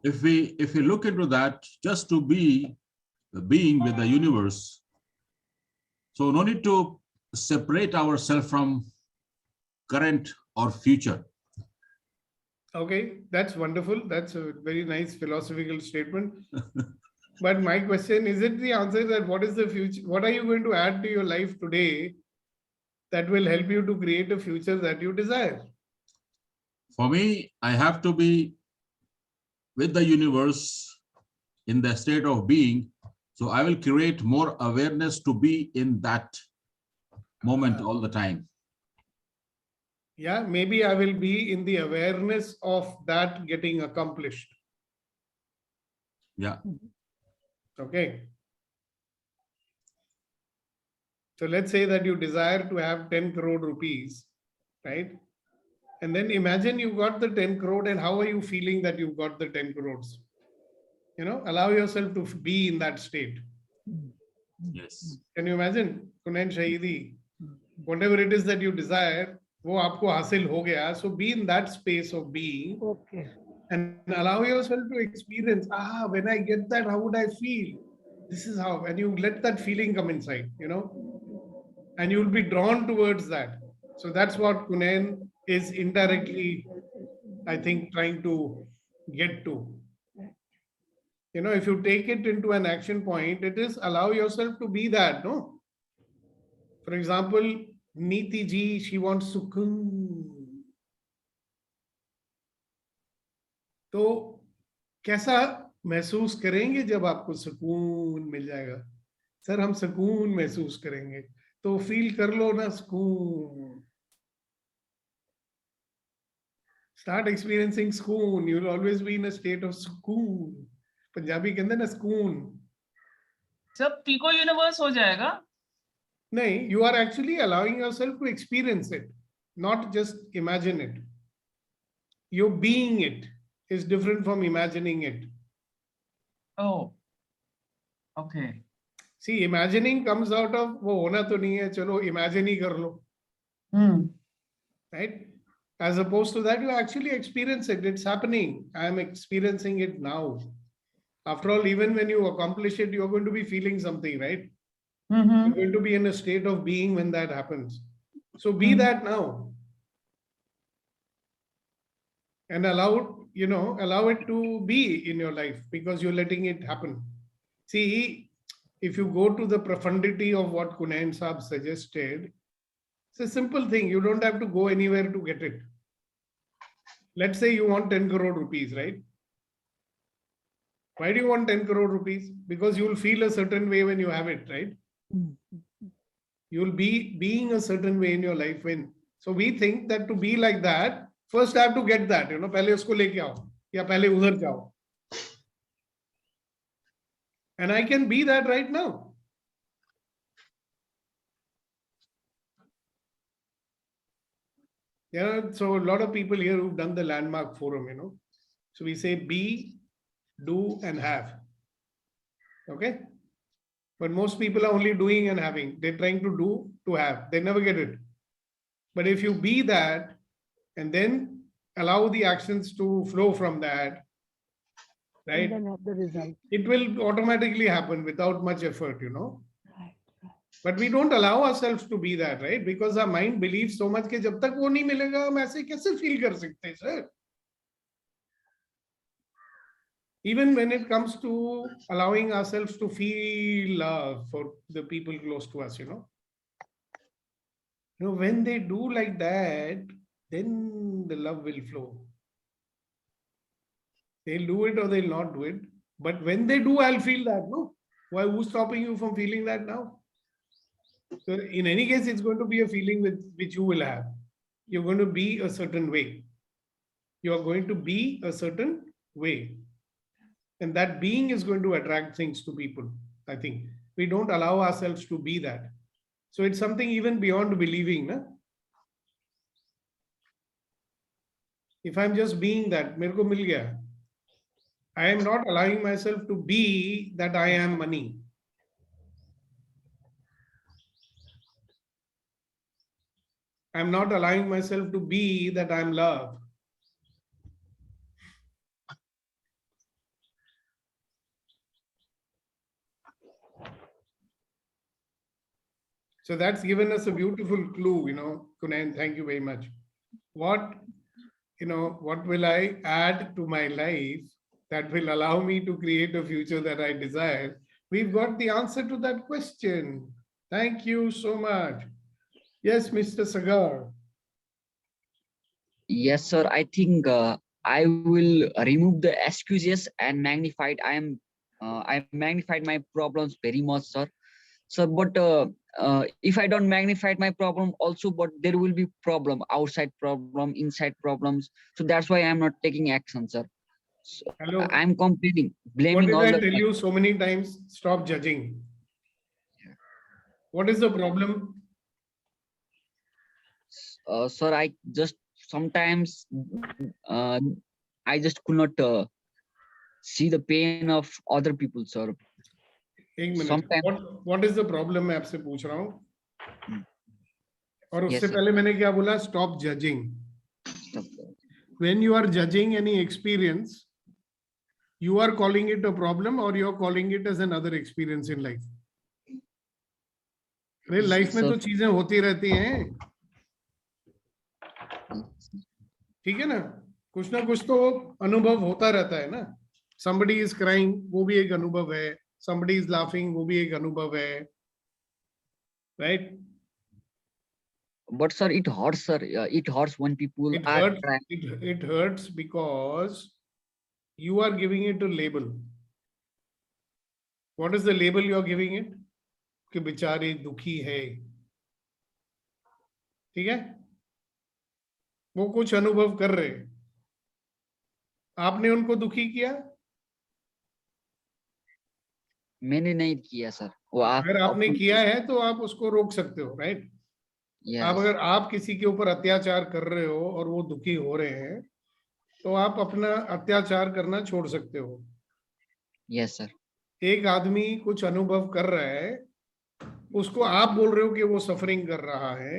S12: if we look into that, just to be the being with the universe, so no need to separate ourselves from current or future.
S1: Okay, that's wonderful. That's a very nice philosophical statement. But my question, is it the answer that what is the future? What are you going to add to your life today that will help you to create a future that you desire?
S12: For me, I have to be with the universe in the state of being. So I will create more awareness to be in that moment all the time.
S1: Yeah, maybe I will be in the awareness of that getting accomplished.
S12: Yeah.
S1: Okay. So let's say that you desire to have 10 crore rupees, right? And then imagine you got the 10 crore and how are you feeling that you've got the 10 crores? You know, allow yourself to be in that state.
S12: Yes.
S1: Can you imagine? Kunain Shahidi, whatever it is that you desire, वो आपको हासिल हो गया. So be in that space of being.
S11: Okay.
S1: And allow yourself to experience, when I get that, how would I feel? This is how, and you let that feeling come inside, you know, and you'll be drawn towards that. So that's what Kunain is indirectly, I think, trying to get to. You know, if you take it into an action point, it is allow yourself to be that, no? For example, Neeti ji, she wants sukoon. तो कैसा महसूस करेंगे जब आपको सुकून मिल जाएगा? Sir हम सुकून महसूस करेंगे, तो फील कर लो ना सुकून. Start experiencing sukoon. You will always be in a state of sukoon. Punjabi के अंदर ना सुकून.
S2: सब पिको यूनिवर्स हो जाएगा.
S1: नहीं, you are actually allowing yourself to experience it, not just imagine it. Your being it is different from imagining it.
S2: Oh, okay.
S1: See, imagining comes out of वो होना तो नहीं है, चलो imagine ही कर लो, right? As opposed to that, you actually experience it. It's happening. I am experiencing it now. After all, even when you accomplish it, you're going to be feeling something, right? You're going to be in a state of being when that happens. So be that now. And allow it to be in your life because you're letting it happen. See, if you go to the profundity of what Kunayan Saab suggested, it's a simple thing. You don't have to go anywhere to get it. Let's say you want 10 crore rupees, right? Why do you want 10 crore rupees? Because you will feel a certain way when you have it, right? You will be being a certain way in your life when. So we think that to be like that, first I have to get that, पहले उसको लेके आओ या पहले उधर जाओ. And I can be that right now. Yeah, so a lot of people here who've done the landmark forum, So we say be, do, and have. Okay? But most people are only doing and having. They're trying to do to have. They never get it. But if you be that and then allow the actions to flow from that, right?
S11: And then have the result.
S1: It will automatically happen without much effort,
S11: Right.
S1: But we don't allow ourselves to be that, right? Because our mind believes so much कि जब तक वो नहीं मिलेगा हम ऐसे कैसे feel कर सकते हैं, sir? Even when it comes to allowing ourselves to feel love for the people close to us, when they do like that, then the love will flow. They'll do it or they'll not do it. But when they do, I'll feel that, no? Why? Who's stopping you from feeling that now? So in any case, it's going to be a feeling which you will have. You're going to be a certain way. You are going to be a certain way. And that being is going to attract things to people, I think. We don't allow ourselves to be that. So it's something even beyond believing. Na? If I'm just being that, मेरे को मिल गया. I am not allowing myself to be that I am money. I'm not allowing myself to be that I'm love. So that's given us a beautiful clue, Kunayan, thank you very much. What will I add to my life that will allow me to create a future that I desire? We've got the answer to that question. Thank you so much. Yes, Mr. Sagar.
S4: Yes, sir. I think I will remove the excuses and magnified. I magnified my problems very much, sir. So, but if I don't magnify my problem also, but there will be problem, outside problem, inside problems. So that's why I'm not taking action, sir. So
S1: Hello.
S4: I'm complaining,
S1: What
S4: blaming
S1: did
S4: all
S1: I
S4: the
S1: tell you so many times? Stop judging. What is the problem?
S4: Sir, I just sometimes I just could not see the pain of other people, sir.
S1: एक minute.
S4: Sometimes,
S1: What is the problem मैं आपसे पूछ रहा हूँ. और
S4: yes,
S1: उससे
S4: sir.
S1: पहले मैंने क्या बोला? Stop judging. When you are judging any experience, you are calling it a problem or you are calling it as another experience in life. अरे लाइफ में तो चीजें होती रहती हैं, ठीक है ना? कुछ ना कुछ तो अनुभव होता रहता है ना. Somebody is crying, वो भी एक अनुभव है. Somebody is laughing, वो भी एक अनुभव है, right?
S4: But sir, it hurts, sir. It hurts when people
S1: It
S4: are
S1: hurts.
S4: crying.
S1: It hurts because you are giving it a label. What is the label you are giving it? कि बेचारे दुखी है, ठीक है, वो कुछ अनुभव कर रहे, आपने उनको दुखी किया?
S4: मैंने नहीं किया सर, वो आप
S1: अगर आपने किया है तो आप उसको रोक सकते हो, राइट? आप अगर आप किसी के ऊपर अत्याचार कर रहे हो और वो दुखी हो रहे हैं, तो आप अपना अत्याचार करना छोड़ सकते हो।
S4: Yes sir.
S1: एक आदमी कुछ अनुभव कर रहा है, उसको आप बोल रहे हो कि वो सफरिंग कर रहा है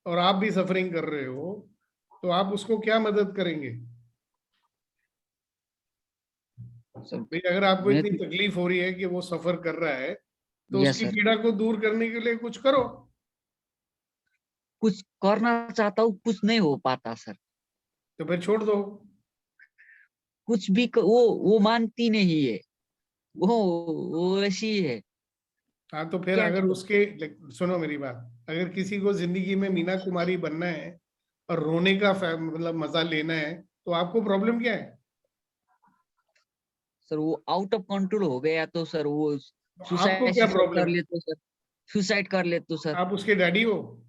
S1: और आप भी सफरिंग कर रहे हो, तो आप उसको क्या मदद करेंगे? भाई अगर आपको इतनी तकलीफ हो रही है कि वो सफर कर रहा है, तो उसकी पीड़ा को दूर करने के लिए कुछ करो।
S4: कुछ करना चाहता हूँ, कुछ नहीं हो पाता सर।
S1: तो फिर छोड़ दो।
S4: कुछ भी वो मानती नहीं है, वो ऐसी है।
S1: हाँ, तो फिर अगर उसके, सुनो मेरी बात, अगर किसी को जिंदगी में मीना कुमारी बनना है और रोने का मतलब मजा लेना है, तो आपको प्रॉब्लम क्या है?
S4: सर वो आउट ऑफ कंट्रोल हो गया तो सर वो
S1: आपको क्या प्रॉब्लम
S4: कर ले तो सर, सुसाइड कर ले तो सर।
S1: आप उसके डैडी हो?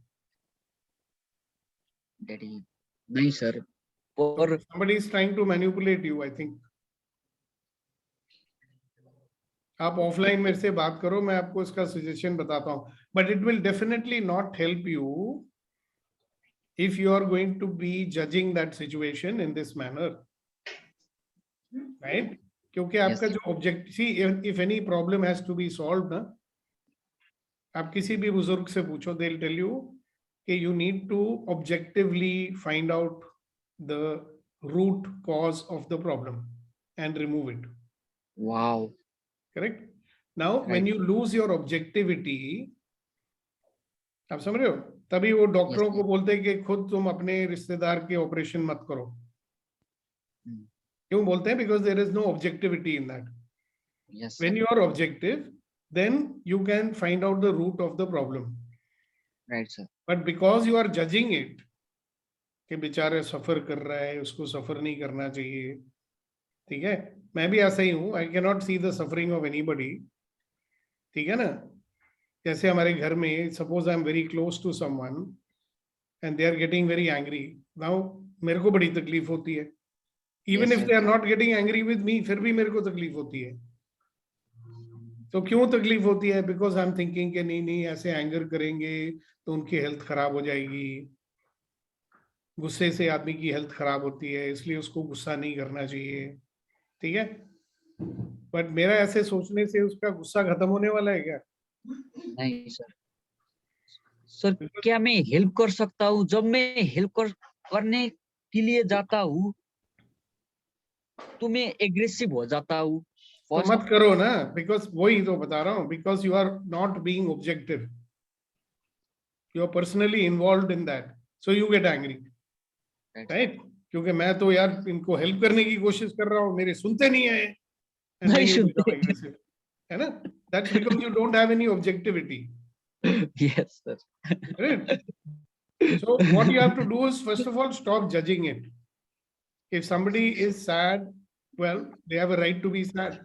S4: डैडी नहीं सर, और
S1: somebody is trying to manipulate you, I think. आप ऑफलाइन मेरे से बात करो, मैं आपको इसका सजेशन बताता हूँ, but it will definitely not help you if you are going to be judging that situation in this manner, right? क्योंकि आपका जो object, see if any problem has to be solved ना, आप किसी भी बुजुर्ग से पूछो, they'll tell you कि you need to objectively find out the root cause of the problem and remove it.
S4: Wow.
S1: Correct? Now, when you lose your objectivity, आप समझ रहे हो, तभी वो डॉक्टरों को बोलते हैं कि खुद तुम अपने रिश्तेदार के ऑपरेशन मत करो। क्यों बोलते हैं? Because there is no objectivity in that.
S4: Yes,
S1: when you are objective, then you can find out the root of the problem.
S4: Right, sir.
S1: But because you are judging it, कि बेचारे सफर कर रहा है, उसको सफर नहीं करना चाहिए, ठीक है, मैं भी ऐसा ही हूँ, I cannot see the suffering of anybody, ठीक है ना? जैसे हमारे घर में, suppose I am very close to someone and they are getting very angry, now मेरे को बड़ी तकलीफ होती है, even if they are not getting angry with me, फिर भी मेरे को तकलीफ होती है। तो क्यों तकलीफ होती है? बिकॉज आई एम थिंकिंग कि नहीं ऐसे एंगर करेंगे तो उनकी हेल्थ खराब हो जाएगी, गुस्से से आदमी की हेल्थ खराब होती है, इसलिए उसको गुस्सा नहीं करना चाहिए, ठीक है? बट मेरा ऐसे सोचने से उसका गुस्सा खत्म होने वाला है क्या?
S4: नहीं सर। सर क्या मैं हेल्प कर सकता हूँ? जब मैं हेल्प करने के लिए जाता हूँ तो मैं एग्रेसिव हो जाता हूँ।
S1: तो मत करो ना, बिकॉज वही तो बता रहा हूँ, because you are not being objective, you are personally involved in that, so you get angry, right? क्योंकि मैं तो यार इनको हेल्प करने की कोशिश कर रहा हूँ, मेरे सुनते नहीं है,
S4: नहीं सुनते,
S1: है ना? That's because you don't have any objectivity.
S4: Yes sir.
S1: Right? So what you have to do is, first of all, stop judging it. If somebody is sad, well, they have a right to be sad,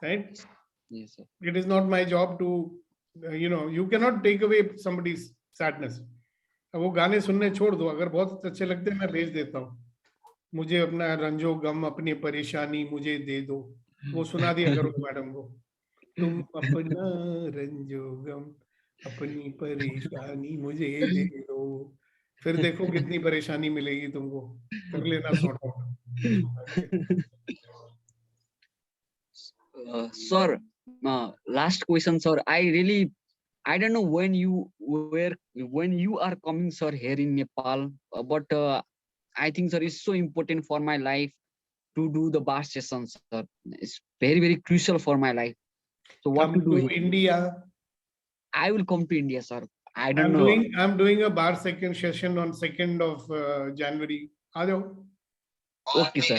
S1: right?
S4: Yes, sir.
S1: It is not my job to, you cannot take away somebody's sadness. अब वो गाने सुनने छोड़ दो, अगर बहुत अच्छे लगते हैं मैं भेज देता हूँ, मुझे अपना रंजो गम अपनी परेशानी मुझे दे दो, वो सुना दिया करो मैडम को, तुम अपना रंजो गम अपनी परेशानी मुझे दे दो, फिर देखो कितनी परेशानी मिलेगी तुमको, कर लेना sort out.
S4: Sir, last question, sir. I don't know when you are coming, sir, here in Nepal, but I think, sir, it's so important for my life to do the bar sessions, sir. It's very, very crucial for my life. So what
S1: Come
S4: to do?
S1: to India.
S4: I will come to India, sir. I don't know.
S1: I'm doing a bar second session on 2nd of January. आ जाओ.
S4: Okay, sir.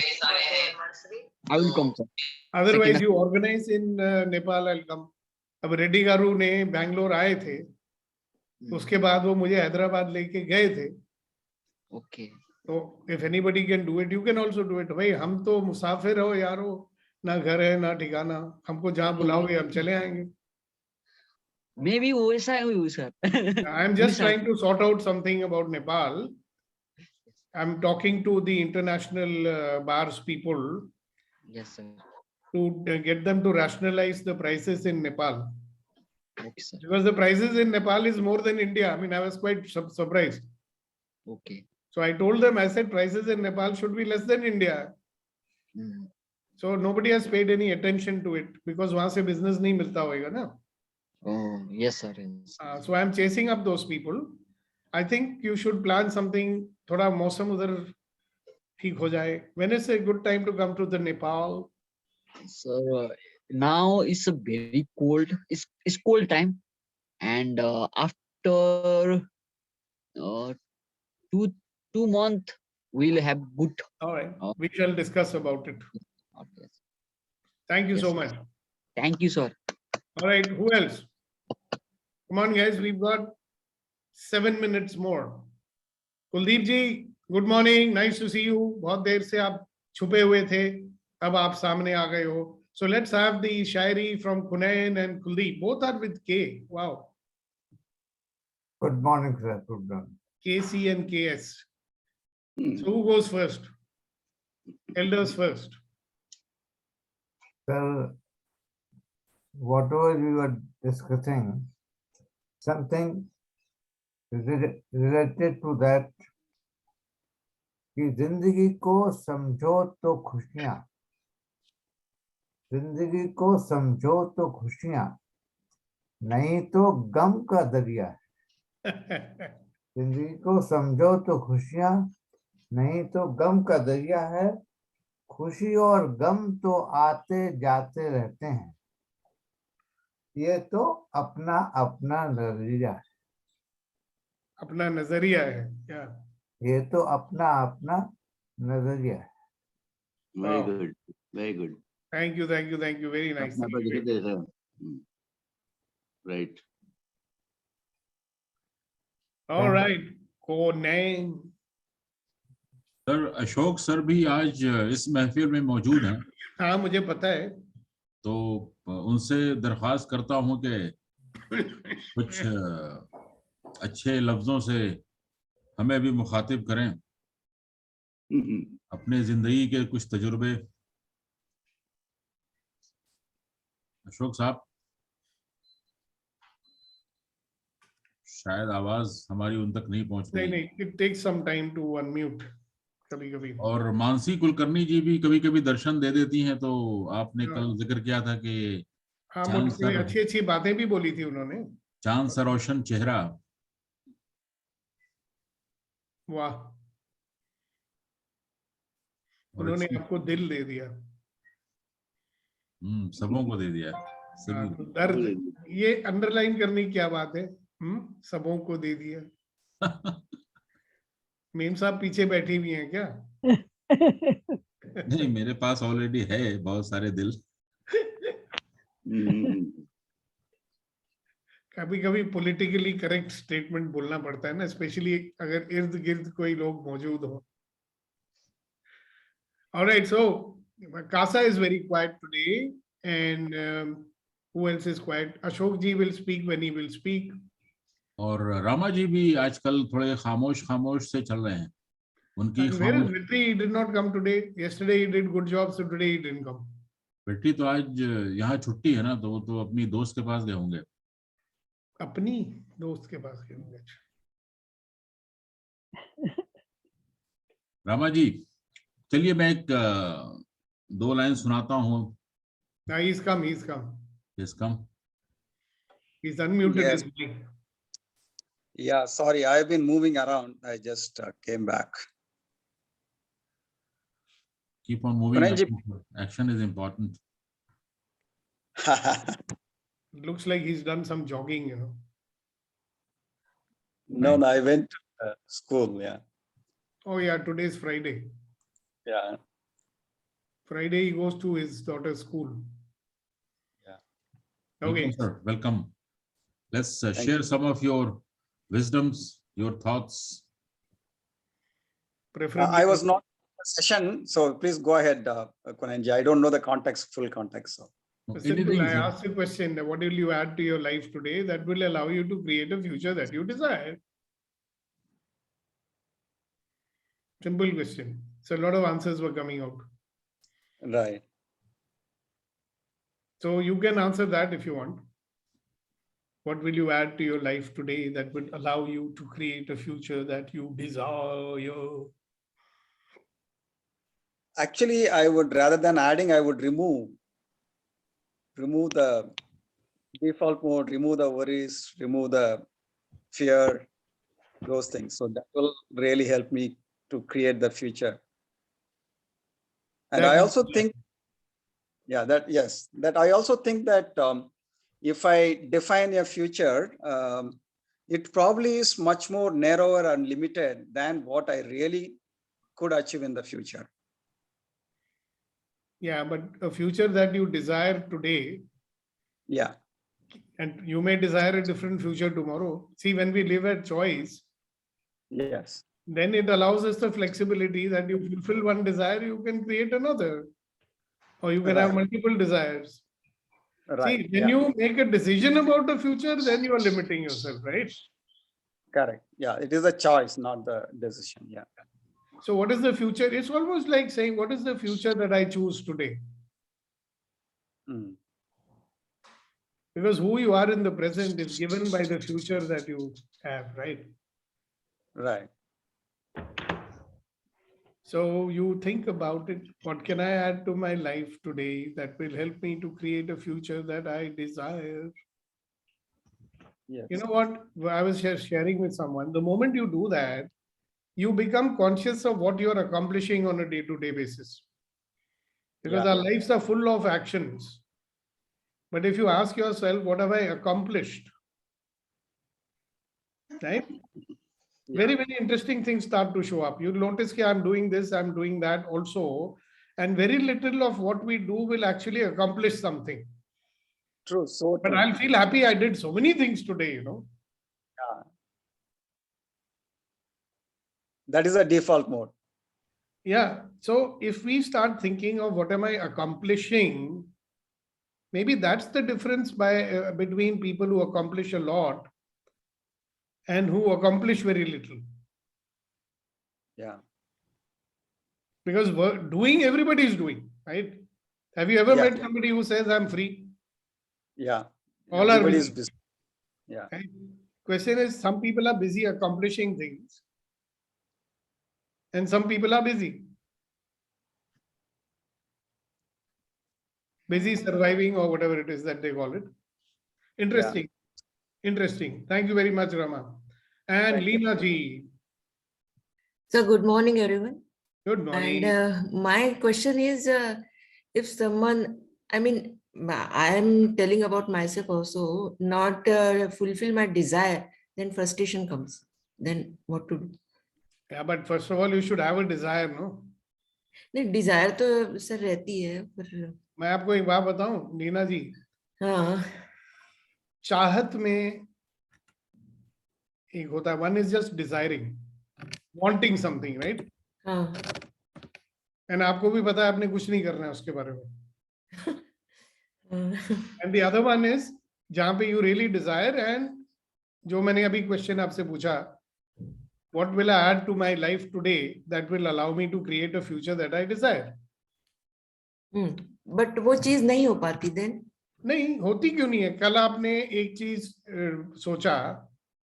S4: I will come, sir.
S1: Otherwise, you organize in Nepal, I'll come. अब रेड्डी गारू ने बैंगलोर आए थे, उसके बाद वो मुझे हैदराबाद लेके गए थे,
S4: Okay.
S1: So if anybody can do it, you can also do it. भाई हम तो मुसाफिर हो यारो, ना घर है ना ठिकाना, हमको जहाँ बुलाओगे हम चले आएंगे.
S4: Maybe वैसा ही sir.
S1: I'm just trying to sort out something about Nepal. I'm talking to the international bars people
S4: Yes, sir.
S1: to get them to rationalize the prices in Nepal.
S4: Okay, sir.
S1: Because the prices in Nepal is more than India. I mean, I was quite surprised.
S4: Okay.
S1: So I told them, I said, prices in Nepal should be less than India.
S4: Mm.
S1: So nobody has paid any attention to it because वहाँ से business नहीं मिलता होगा ना.
S4: Oh, yes, sir. Yes.
S1: So I'm chasing up those people. I think you should plan something. थोड़ा मौसम उधर ठीक हो जाए. When is a good time to come to the Nepal?
S4: So now it's a very cold. It's cold time, and after 2 months we'll have good.
S1: All right, we shall discuss about it.
S4: Okay.
S1: Thank you
S4: Yes,
S1: so
S4: sir.
S1: much.
S4: Thank you, sir.
S1: All right, who else? Come on, guys, we've got 7 minutes more. Kuldeep ji, good morning. Nice to see you. बहुत देर से आप छुपे हुए थे. अब आप सामने आ गए हो. So let's have the Shairi from Kunain and Kuldeep. Both are with K. Wow.
S13: Good morning, sir. Good morning.
S1: KC and KS. So who goes first? Elders first.
S13: Sir, whatever we were discussing, something related to that, कि जिंदगी को समझो तो खुशियां, जिंदगी को समझो तो खुशियां, नहीं तो गम का दरिया है. जिंदगी को समझो तो खुशियां, नहीं तो गम का दरिया है. खुशी और गम तो आते जाते रहते हैं. ये तो अपना अपना नजरिया है.
S1: अपना नजरिया है क्या?
S13: ये तो अपना अपना नजरिया है.
S3: Very
S1: Wow.
S3: good. Very good.
S1: Thank you, thank you, thank you. Very nice.
S3: अपना पर देखे थे, right.
S1: All right. Kunain.
S12: Sir Ashok sir भी आज इस महफिल में मौजूद हैं.
S1: हाँ मुझे पता है.
S12: तो उनसे दरख्वास्त करता हूं कि कुछ अच्छे लफ्जों से हमें भी मुखातिब करें. अपने जिंदगी के कुछ तजुर्बे. अशोक साहब, शायद आवाज हमारी उन तक नहीं पहुंच
S1: नहीं
S12: रही.
S1: नहीं, it takes some time to unmute. कभी कभी.
S12: और मानसी कुलकर्णी जी भी कभी कभी दर्शन दे देती हैं. तो आपने कल जिक्र किया था कि
S1: हाँ
S12: चांद
S1: मुझे
S12: सा
S1: अच्छी अच्छी बातें भी बोली थी उन्होंने.
S12: चांद सा रोशन चेहरा.
S1: वाह.
S12: और
S1: उन्होंने
S12: अच्छी-
S1: आपको दिल दे दिया.
S12: सबों को दे दिया.
S1: हाँ,
S12: सभी
S1: तो
S12: को.
S1: दर्द ये अंडरलाइन करने की क्या बात है. सबों को दे दिया. मेम साहब पीछे बैठी हुई हैं क्या?
S12: नहीं, मेरे पास ऑलरेडी है बहुत सारे दिल.
S1: कभी कभी पॉलिटिकली करेक्ट स्टेटमेंट बोलना पड़ता है ना, स्पेशली अगर इर्द गिर्द कोई लोग मौजूद हो. Alright, so Kasa is very quiet today, and who else is quiet? Ashok ji will speak when he will speak.
S12: और रामा जी भी आजकल थोड़े खामोश खामोश से चल रहे हैं. उनकी
S1: And where is
S12: खामोश.
S1: Vitri? He did not come today. Yesterday he did good job, so today he didn't come.
S12: बेटी तो आज यहाँ छुट्टी है ना, तो वो तो अपनी दोस्त के पास गए होंगे.
S1: अपनी दोस्त के पास गए होंगे.
S12: रामा जी, चलिए मैं एक 2 लाइन सुनाता हूँ.
S1: He's come. He's come.
S12: Yes, come.
S1: He's unmuted.
S14: Yes.
S1: his mic.
S14: Yeah, sorry, I've been moving around. I just came back.
S12: Keep on moving.
S14: Kunal ji-
S12: Action is important.
S1: Looks like he's done some jogging, you know.
S14: No, I went to school. Yeah,
S1: Oh yeah, today's Friday.
S14: yeah.
S1: Friday he goes to his daughter's school.
S14: Yeah.
S1: Okay.
S12: Welcome, sir. Welcome. Let's
S14: Thank
S12: share
S14: you.
S12: some of your wisdoms, your thoughts.
S1: Preferably.
S14: I was not in the session, so please go ahead, Kunanji. I don't know the context, full context. So.
S1: Simple. I asked the question, what will you add to your life today that will allow you to create a future that you desire? Simple question. So a lot of answers were coming out.
S14: Right.
S1: So you can answer that if you want. What will you add to your life today that would allow you to create a future that you desire?
S14: Actually, I would, rather than adding, I would remove the default mode, remove the worries, remove the fear, those things. So that will really help me to create the future. And I also think, that I also think that if I define a future, it probably is much more narrower and limited than what I really could achieve in the future.
S1: Yeah, but a future that you desire today.
S14: Yeah.
S1: And you may desire a different future tomorrow. See, when we live at choice,
S14: yes,
S1: then it allows us the flexibility that you fulfill one desire, you can create another. Or you can have multiple desires.
S14: Right.
S1: See, when you make a decision about the future, then you are limiting yourself, right?
S14: Correct. Yeah, it is a choice, not the decision. Yeah.
S1: So what is the future? It's almost like saying, what is the future that I choose today? Because who you are in the present is given by the future that you have, right?
S14: Right.
S1: So you think about it, what can I add to my life today that will help me to create a future that I desire?
S14: Yes.
S1: You know what? I was sharing with someone, the moment you do that, you become conscious of what you're accomplishing on a day-to-day basis. Because our lives are full of actions. But if you ask yourself, what have I accomplished? Right? Very, very interesting things start to show up. You'll notice that I'm doing this, I'm doing that also. And very little of what we do will actually accomplish something.
S14: True. So
S1: but I'll feel happy I did so many things today, you know.
S14: Yeah. That is a default mode.
S1: Yeah. So if we start thinking of what am I accomplishing, maybe that's the difference between people who accomplish a lot and who accomplish very little.
S14: Yeah.
S1: Because doing, everybody is doing, right? Have you ever met somebody who says, I'm free?
S14: Yeah.
S1: All
S14: Everybody
S1: are
S14: is
S1: busy.
S14: busy. Yeah.
S1: Right? Question is, some people are busy accomplishing things. And some people are busy. Busy surviving or whatever it is that they call it. Interesting. Interesting. Thank you very much, Rama. And Leena ji.
S15: So good morning, everyone.
S1: Good morning.
S15: And my question is, if someone, I mean, I am telling about myself also, not fulfill my desire, then frustration comes. Then what to do?
S1: Yeah, but first of all, you should have a desire, no?
S15: नहीं, desire तो sir रहती है, पर
S1: मैं आपको एक बात बताऊं, नीना जी.
S15: हाँ.
S1: चाहत में एक होता है, one is just desiring, wanting something, right?
S15: हाँ.
S1: And आपको भी पता है आपने कुछ नहीं करना है उसके बारे में. And the other one is जहाँ पे you really desire and जो मैंने अभी question आपसे पूछा, what will I add to my life today that will allow me to create a future that I desire?
S15: But वो चीज नहीं हो पाती then?
S1: नहीं होती क्यों नहीं है? कल आपने एक चीज सोचा,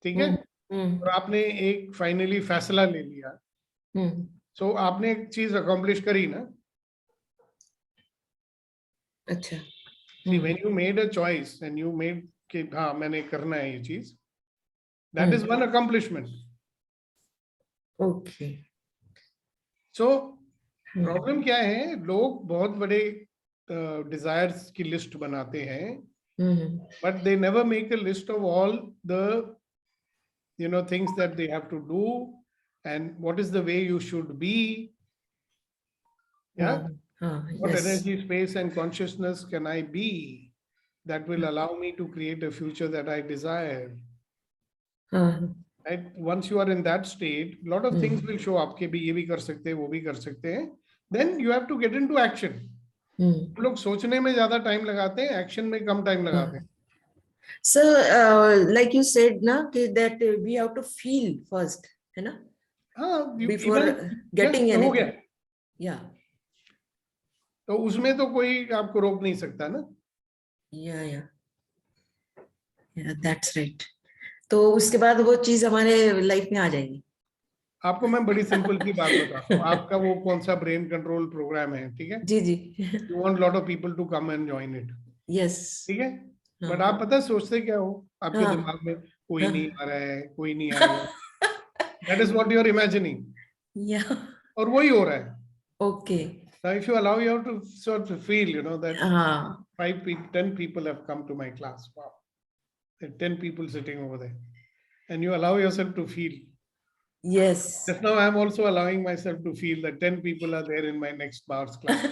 S1: ठीक है? और आपने एक फाइनली फैसला ले लिया. So आपने एक चीज accomplish करी ना?
S15: अच्छा.
S1: See, when you made a choice and you made कि हाँ मैंने करना है ये चीज, that is one accomplishment.
S15: Okay.
S1: So problem क्या है, लोग बहुत बड़े डिजायर्स की लिस्ट बनाते हैं, but they never make a list of all the things that they have to do and what is the way you should be. Yeah. What energy, space and consciousness can I be that will allow me to create a future that I desire? Right? Once you are in that state, a lot of things will show up. कि भी ये भी कर सकते हैं, वो भी कर सकते हैं. Then you have to get into action. लोग सोचने में ज्यादा टाइम लगाते हैं, एक्शन में कम टाइम लगाते हैं.
S15: So, like you said, na, that we have to feel first, है ना? Before getting
S1: हो
S15: anything.
S1: गया.
S15: Yeah.
S1: तो उसमें तो कोई आपको रोक नहीं सकता ना.
S15: Yeah, that's right. तो उसके बाद वो चीज हमारे लाइफ में आ जाएगी.
S1: आपको मैं बड़ी सिंपल की बात बताता हूँ. आपका वो कौन सा ब्रेन कंट्रोल प्रोग्राम है, ठीक है?
S15: जी.
S1: You want lot of people to come and join it.
S15: Yes.
S1: ठीक है? बट आप पता सोचते क्या हो? आपके दिमाग में कोई नहीं आ रहा है, कोई नहीं आएगा. That is what you are imagining.
S15: Yeah.
S1: और वही हो रहा है.
S15: Okay.
S1: Now, if you allow, you have to sort of feel, you know, that 10 people have come to my class. Wow. There are 10 people sitting over there. And you allow yourself to feel.
S15: Yes.
S1: Just now, I'm also allowing myself to feel that 10 people are there in my next bar's class.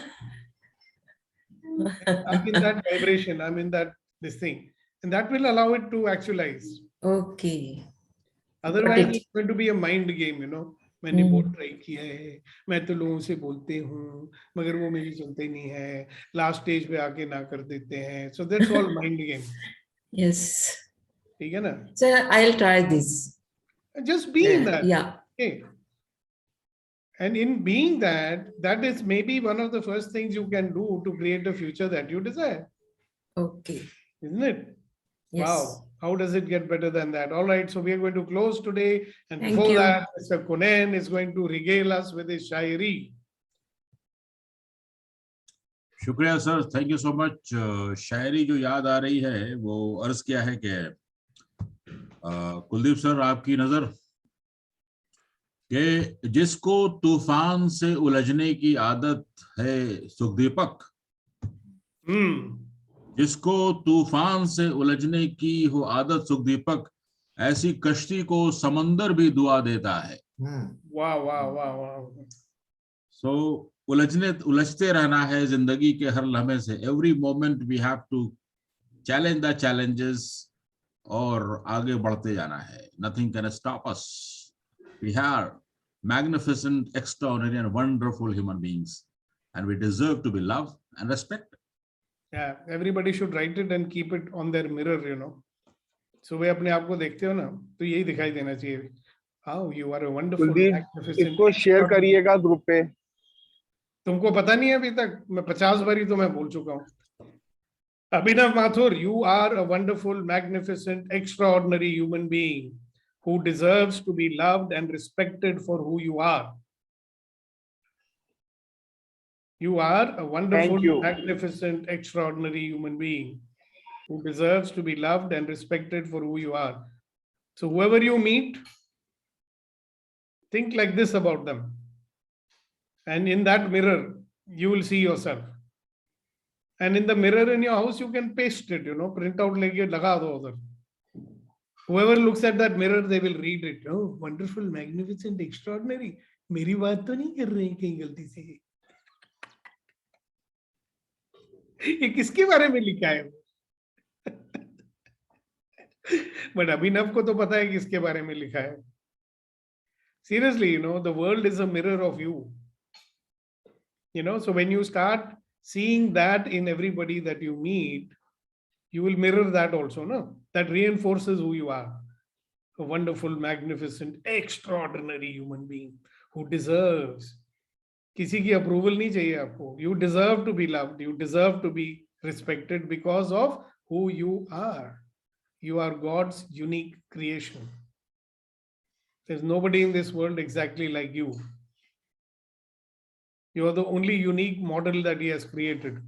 S1: I'm in that vibration. I'm in that, this thing. And that will allow it to actualize.
S15: Okay.
S1: Otherwise, it's going to be a mind game, you know. मैंने बहुत try किया है, मैं तो लोगों से बोलते हूँ, मगर वो मेरी सुनते नहीं है, लास्ट स्टेज पे आके ना कर देते हैं. So that's all mind game.
S15: Yes.
S1: ठीक है ना?
S15: So I'll try this.
S1: Just be in that.
S15: Yeah.
S1: Okay. And in being that, that is maybe one of the first things you can do to create a future that you desire.
S15: Okay.
S1: Isn't it?
S15: Yes.
S1: Wow. How does it get better than that? All right. So we are going to close today. And
S15: Thank
S1: before
S15: you.
S1: that, Mr. Kunen is going to regale us with his shairi.
S12: शुक्रिया sir, thank you so much. शायरी जो याद आ रही है वो अर्ज किया है कि कुलदीप सर आपकी नजर कि जिसको तूफान से उलझने की आदत है सुखदीपक, जिसको तूफान से उलझने की हो आदत सुखदीपक, ऐसी कश्ती को समंदर भी दुआ देता है.
S1: वाह वाह वाह वाह.
S12: सो उलझते रहना है जिंदगी के हर लम्हे से. Every moment we have to challenge the challenges और आगे बढ़ते जाना है. Nothing can stop us. We are magnificent, extraordinary and wonderful human beings, and we deserve to be loved and respected.
S1: Yeah, everybody should write it and keep it on their mirror, you know. So वे अपने आप को देखते हो ना, तो यही दिखाई देना चाहिए. How you are a wonderful, magnificent.
S10: इसको शेयर करिएगा ग्रुप पे.
S1: तुमको पता नहीं है अभी तक, मैं 50 बारी तो मैं बोल चुका हूँ. Abhinav Mathur, you are a wonderful, magnificent, extraordinary human being who deserves to be loved and respected for who you are. You are a wonderful, magnificent, extraordinary human being who deserves to be loved and respected for who you are. So whoever you meet, think like this about them. And in that mirror, you will see yourself. And in the mirror in your house, you can paste it, you know, print out like it, laga do udhar. Whoever looks at that mirror, they will read it. Oh, wonderful, magnificent, extraordinary. मेरी बात तो नहीं कर रहे हैं कहीं गलती से. ये किसके बारे में लिखा है? But अभिनव को तो पता है किसके बारे में लिखा है. Seriously, you know, the world is a mirror of you. You know, so when you start seeing that in everybody that you meet, you will mirror that also, no? That reinforces who you are. A wonderful, magnificent, extraordinary human being who deserves. किसी की approval नहीं चाहिए आपको. You deserve to be loved. You deserve to be respected because of who you are. You are God's unique creation. There's nobody in this world exactly like you. You are the only unique model that He has created.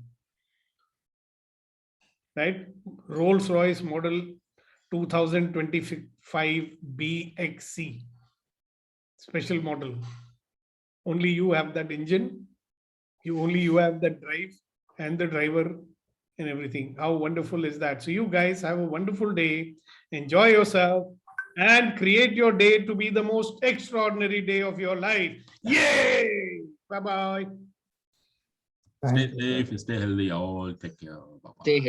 S1: Right? Rolls-Royce model 2025 BXC. Special model. Only you have that engine. Only you have that drive and the driver and everything. How wonderful is that? So you guys have a wonderful day. Enjoy yourself and create your day to be the most extraordinary day of your life. Yay! Bye-bye.
S12: Stay safe, stay healthy, all. Take care. Bye-bye.